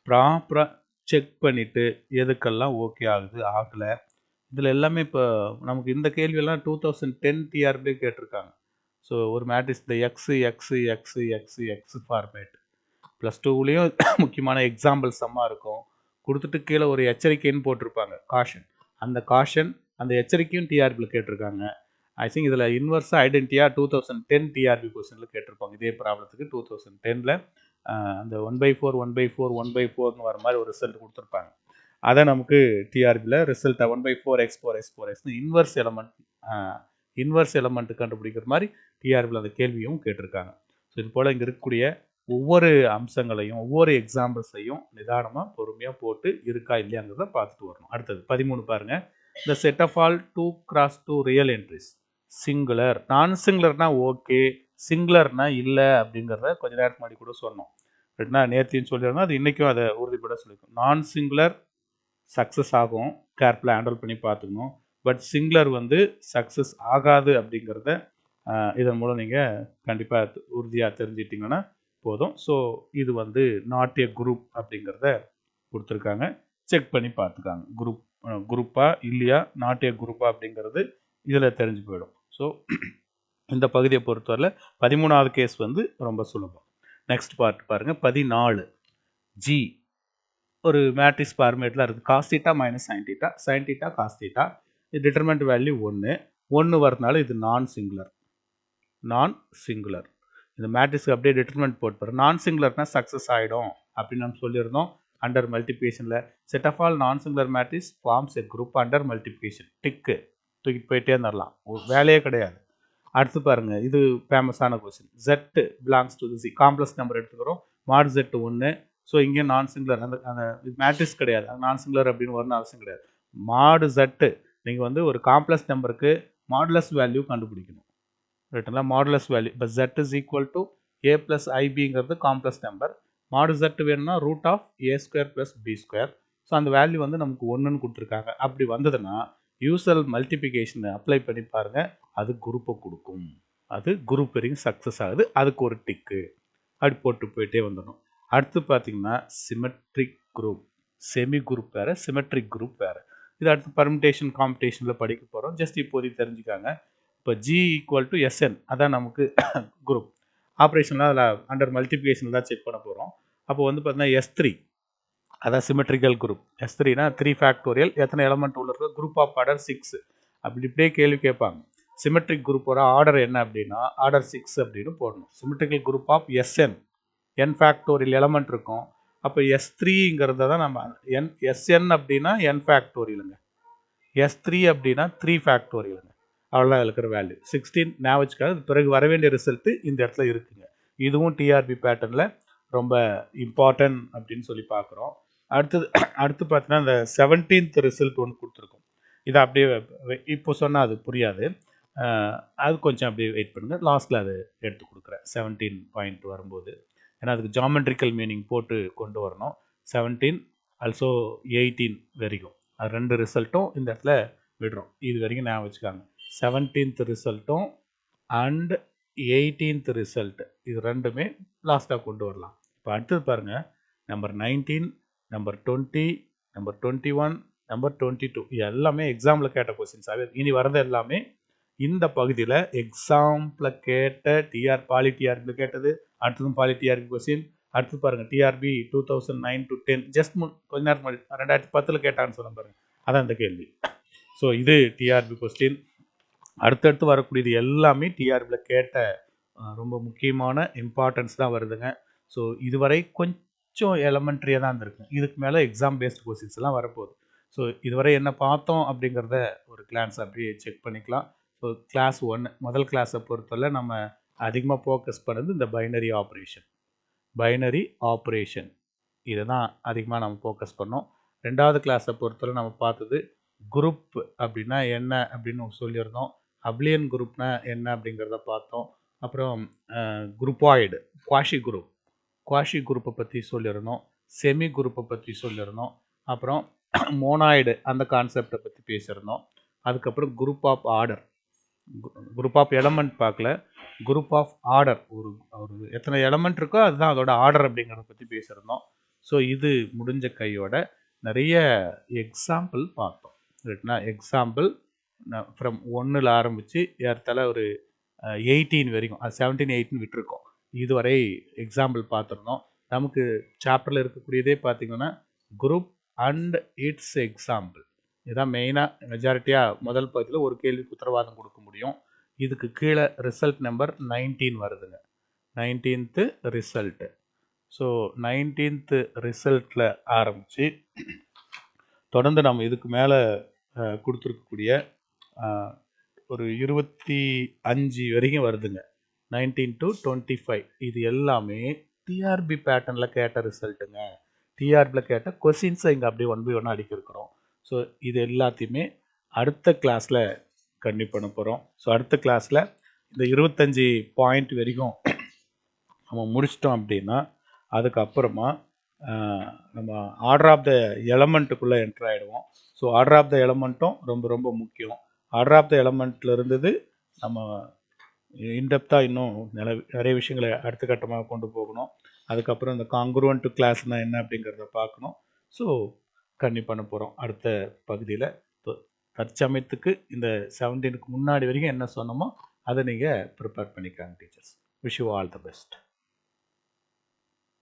S1: ப்ராப்பராக செக் பண்ணிவிட்டு எதுக்கெல்லாம் ஓகே ஆகுது ஆகலை. இதில் எல்லாமே இப்போ நமக்கு இந்த கேள்வியெல்லாம் 2010 டிஆர்பிலே கேட்டிருக்காங்க. ஸோ ஒரு மேட்ரிக்ஸ் இந்த எக்ஸ் ஃபார்மேட் +2லேயும் முக்கியமான எக்ஸாம்பிள் சம்மாக இருக்கும். கொடுத்துட்டு கீழே ஒரு எச்சரிக்கைன்னு போட்டிருப்பாங்க, காஷன். அந்த காஷன் அந்த எச்சரிக்கையும் டிஆர்பியில் கேட்டிருக்காங்க. ஐ திங்க் இதில் இன்வர்ஸ் ஐடென்டியாக 2010 டிஆர்பி கொஸ்டினில் கேட்டிருப்பாங்க. இதே ப்ராப்ளத்துக்கு 2010ல் அந்த 1/4 1/4 1/4ன்னு வர மாதிரி ஒரு ரிசல்ட் கொடுத்துருப்பாங்க. அதை நமக்கு டிஆர்பியில் ரிசல்ட்டை 1/4 x4 இன்வர்ஸ் எலமெண்ட் கண்டுபிடிக்கிற மாதிரி டிஆர்பியில் அந்த கேள்வியும் கேட்டிருக்காங்க. ஸோ இது போல் இங்கே இருக்கக்கூடிய ஒவ்வொரு அம்சங்களையும் ஒவ்வொரு எக்ஸாம்பிள்ஸையும் நிதானமாக பொறுமையாக போட்டு இருக்கா இல்லையாங்கிறத பார்த்துட்டு வரணும். அடுத்தது 13 பாருங்கள். இந்த set of all 2x2 real entries singular, non சிங்குலர்னா ஓகே, சிங்குலர்னா இல்லை அப்படிங்கிறத கொஞ்ச நேரத்துக்கு முன்னாடி கூட சொன்னோம். ரைட்னா, நேர்த்தின்னு சொல்லியிருந்தோம், அது இன்றைக்கும் அதை உறுதிப்பட சொல்லியிருக்கோம். நான் சிங்குலர் சக்ஸஸ் ஆகும், கேர்ஃபுல்லாக ஹேண்டில் பண்ணி பார்த்துக்கணும். பட் சிங்குலர் வந்து சக்ஸஸ் ஆகாது அப்படிங்கிறத இதன் மூலம் நீங்கள் கண்டிப்பாக உறுதியாக தெரிஞ்சிட்டிங்கன்னா போதும். ஸோ இது வந்து நாட் ஏ குரூப் அப்படிங்கிறத கொடுத்துருக்காங்க, செக் பண்ணி பார்த்துக்காங்க. குரூப்பா இல்லையா, நாட் ஏ குரூப்பா அப்படிங்கிறது இதில் தெரிஞ்சு போயிடும். ஸோ இந்த பகுதியை பொறுத்தவரையில் 13வது கேஸ் வந்து ரொம்ப சுலபம். நெக்ஸ்ட் பார்ட் பாருங்கள். 14 ஜி ஒரு மேட்ரிக்ஸ் ஃபார்மேட்டில் இருக்குது. Cos theta minus sine theta, sine theta cos theta, இது டிட்டர்மெண்ட் வேல்யூ 1 வரனால இது நான் சிங்குலர். இந்த மேட்ரிக்ஸ்க்கு அப்படியே டிட்டர்மெண்ட் போட்டு நான் சிங்குலர்னா சக்ஸஸ் ஆகிடும் அப்படின்னு நம்ம சொல்லியிருந்தோம். அண்டர் மல்டிப்ளிகேஷனில் set of all non singular matrix forms a group under multiplication, tick தூக்கிட்டு போயிட்டே இருந்துடலாம், ஒரு வேலையே கிடையாது. அடுத்து பாருங்கள், இது ஃபேமஸான question. Z belongs to the C, complex number எடுத்துக்கிறோம், mod Z 1, ஸோ இங்கே நான் சிங்குலர் அந்த அந்த மேட்ரிக்ஸ் கிடையாது, நான் சிங்குலர் அப்படின்னு வரணும் அவசியம் கிடையாது. மாடு ஜட்டு நீங்கள் வந்து ஒரு காம்ப்ளெக்ஸ் நம்பருக்கு மாடுலஸ் வேல்யூ கண்டுபிடிக்கணும். ரைட்டுங்களா? மாடுலஸ் வேல்யூ இப்போ z is equal to a plus ஐபிங்கிறது காம்ப்ளெக்ஸ் நம்பர். மாடு z வேணும்னா root of a square plus b square. So அந்த வேல்யூ வந்து நமக்கு 1ன்னு கொடுத்துருக்காங்க. அப்படி வந்ததுன்னா யூசல் மல்டிபிகேஷனை அப்ளை பண்ணி பாருங்கள், அது குரூப்பை கொடுக்கும். அது குரூப் வரைக்கும் சக்ஸஸ் ஆகுது. அதுக்கு ஒரு டிக்கு அப்படி போட்டு போயிட்டே வந்துடும். அடுத்து பார்த்தீங்கன்னா சிமெட்ரிக் குரூப், செமி குரூப் வேறு, சிமெட்ரிக் குரூப் வேறு. இது அடுத்து பர்முடேஷன் காம்படேஷனில் படிக்க போகிறோம். ஜஸ்ட் இப்போதைக்கு தெரிஞ்சுக்காங்க. இப்போ G ஈக்குவல் டு SN அதான் நமக்கு குரூப். ஆப்ரேஷன்லாம் அதில் அண்டர் மல்டிப்ளிகேஷன் தான் செக் பண்ண போகிறோம். அப்போ வந்து பார்த்தீங்கன்னா S3 அதான் சிமெட்ரிக்கல் குரூப். S3னா 3 ஃபேக்டோரியல், எத்தனை எலமெண்ட் உள்ள இருக்க குரூப் ஆஃப் ஆர்டர் 6. அப்படி இப்படியே கேள்வி கேட்பாங்க. சிமெட்ரிக் குரூப்போட ஆர்டர் என்ன அப்படின்னா ஆர்டர் 6 அப்படின்னு போடணும். Symmetrical group of SN n factorial element இருக்கும். அப்போ S3ங்கிறத தான் நம்ம SN அப்படின்னா n ஃபேக்டோரியலுங்க, S3 அப்படின்னா 3 ஃபேக்டோரியலுங்க. அவ்வளோதான் இருக்கிற வேல்யூ 16 ஞாபகம். பிறகு வர வேண்டிய ரிசல்ட்டு இந்த இடத்துல இருக்குங்க. இதுவும் டிஆர்பி பேட்டர்னில் ரொம்ப இம்பார்ட்டன்ட் அப்படின்னு சொல்லி பார்க்குறோம். அடுத்து பார்த்தீங்கன்னா இந்த 17th ரிசல்ட் ஒன்று கொடுத்துருக்கோம். இதை அப்படியே இப்போ சொன்னால் அது புரியாது, அது கொஞ்சம் அப்படியே வெயிட் பண்ணுங்கள், லாஸ்ட்டில் அது எடுத்து கொடுக்குறேன் 17 பாயிண்ட் வரும்போது. ஏன்னா அதுக்கு ஜாமெட்ரிக்கல் மீனிங் போட்டு கொண்டு வரணும். 17 ஆல்சோ 18 வரைக்கும் அது 2 ரிசல்ட்டும் இந்த இடத்துல விடுறோம். இது வரைக்கும் ஞாபகம் வச்சுக்காங்க. 17th ரிசல்ட்டும் அண்ட் 18th ரிசல்ட் இது ரெண்டுமே லாஸ்ட்டாக கொண்டு வரலாம். இப்போ அடுத்தது பாருங்கள், நம்பர் 19, நம்பர் 20, நம்பர் 21, நம்பர் 22 இது எல்லாமே எக்ஸாமில் கேட்ட கொஸ்டின்ஸாகவே இனி வரது எல்லாமே இந்த பகுதியில் எக்ஸாம்பிள் கேட்ட பாலி டிஆர்பியில் கேட்டது. அடுத்ததும் பாலி டிஆர்பி கொஸ்டின். அடுத்து பாருங்கள் டிஆர்பி 2009 to 10 ஜஸ்ட் கொஞ்ச நேரம் 2010 கேட்டான்னு சொல்ல பாருங்கள், அதான் இந்த கேள்வி. ஸோ இது டிஆர்பி கொஸ்டின். அடுத்தடுத்து வரக்கூடியது எல்லாமே டிஆர்பியில் கேட்ட ரொம்ப முக்கியமான இம்பார்ட்டன்ஸ் தான் வருதுங்க. ஸோ இதுவரை கொஞ்சம் எலமெண்ட்ரியாக தான் இருந்திருக்கு. இதுக்கு மேலே எக்ஸாம் பேஸ்ட் கொஸ்டின்ஸ் எல்லாம் வரப்போகுது. ஸோ இதுவரை என்ன பார்த்தோம் அப்படிங்கிறத ஒரு கிளான்ஸ் அப்படியே செக் பண்ணிக்கலாம். ஸோ கிளாஸ் 1 முதல் கிளாஸை பொறுத்தவரை நம்ம அதிகமாக ஃபோக்கஸ் பண்ணது இந்த பைனரி ஆப்ரேஷன் இதை தான் அதிகமாக நம்ம ஃபோக்கஸ் பண்ணோம். ரெண்டாவது கிளாஸை பொறுத்தவரை நம்ம பார்த்தது குரூப் அப்படின்னா என்ன அப்படின்னு சொல்லியிருந்தோம். அப்லியன் குரூப்னா என்ன அப்படிங்கிறத பார்த்தோம். அப்புறம் குரூப்பாய்டு, குவாஷி குரூப்பை பற்றி சொல்லியிருந்தோம். செமி குரூப்பை பற்றி சொல்லியிருந்தோம். அப்புறம் மோனாய்டு அந்த கான்செப்டை பற்றி பேசியிருந்தோம். அதுக்கப்புறம் group of order, group of element பார்க்கல, குரூப் ஆஃப் ஆர்டர் ஒரு எத்தனை எலமெண்ட் இருக்கோ அதுதான் அதோட ஆர்டர் அப்படிங்கிறத பற்றி பேசியிருந்தோம். ஸோ இது முடிஞ்ச கையோட நிறைய எக்ஸாம்பிள் பார்த்தோம். ரைட்னா? எக்ஸாம்பிள் ஃப்ரம் 1ல் ஆரம்பித்து ஏறத்தாழ ஒரு 18 வரைக்கும், அது 17, 18 விட்டுருக்கோம். இதுவரை எக்ஸாம்பிள் பார்த்துருந்தோம். நமக்கு சாப்டரில் இருக்கக்கூடியதே பார்த்திங்கன்னா குரூப் அண்ட் இட்ஸ் எக்ஸாம்பிள். இதுதான் மெயினாக மெஜாரிட்டியாக முதல் பகுதியில் ஒரு கேள்விக்கு உத்தரவாதம் கொடுக்க முடியும். இதுக்கு கீழே ரிசல்ட் நம்பர் 19 வருதுங்க, 19th ரிசல்ட்டு. ஸோ 19th ரிசல்ட்டில் ஆரம்பித்து தொடர்ந்து நம்ம இதுக்கு மேலே கொடுத்துருக்கக்கூடிய ஒரு 25 வரைக்கும் வருதுங்க, 19 to 25. இது எல்லாமே டிஆர்பி பேட்டர்னில் கேட்ட ரிசல்ட்டுங்க. டிஆர்பியில் கேட்ட கொஸ்டின்ஸை இங்கே அப்படியே 1 by 1 அடிக்கிருக்கிறோம். ஸோ இது எல்லாத்தையுமே அடுத்த கிளாஸில் கண்டிப்பாக பண்ண போகிறோம். ஸோ அடுத்த கிளாஸில் இந்த 25 பாயிண்ட் வரைக்கும் நம்ம முடிச்சிட்டோம் அப்படின்னா அதுக்கப்புறமா நம்ம ஆர்டர் ஆஃப் த எலமெண்ட்டுக்குள்ளே என்ட்ரு ஆகிடுவோம். ஸோ ஆர்டர் ஆஃப் த எலமெண்ட்டும் ரொம்ப ரொம்ப முக்கியம். ஆர்டர் ஆஃப் த எலமெண்ட்டில் இருந்தது நம்ம இன்டெப்த்தாக இன்னும் நிறைய விஷயங்களை அடுத்த கட்டமாக கொண்டு போகணும். அதுக்கப்புறம் இந்த காங்க்ரூவன்ட் கிளாஸ்னால் என்ன அப்படிங்கிறத பார்க்கணும். ஸோ கண்டிப்பாக பண்ண போகிறோம் அடுத்த பகுதியில். தற்சமயத்துக்கு இந்த 17க்கு முன்னாடி வரைக்கும் என்ன சொன்னோமோ அதை நீங்கள் ப்ரிப்பேர் பண்ணிக்காங்க teachers. Wish you all the best.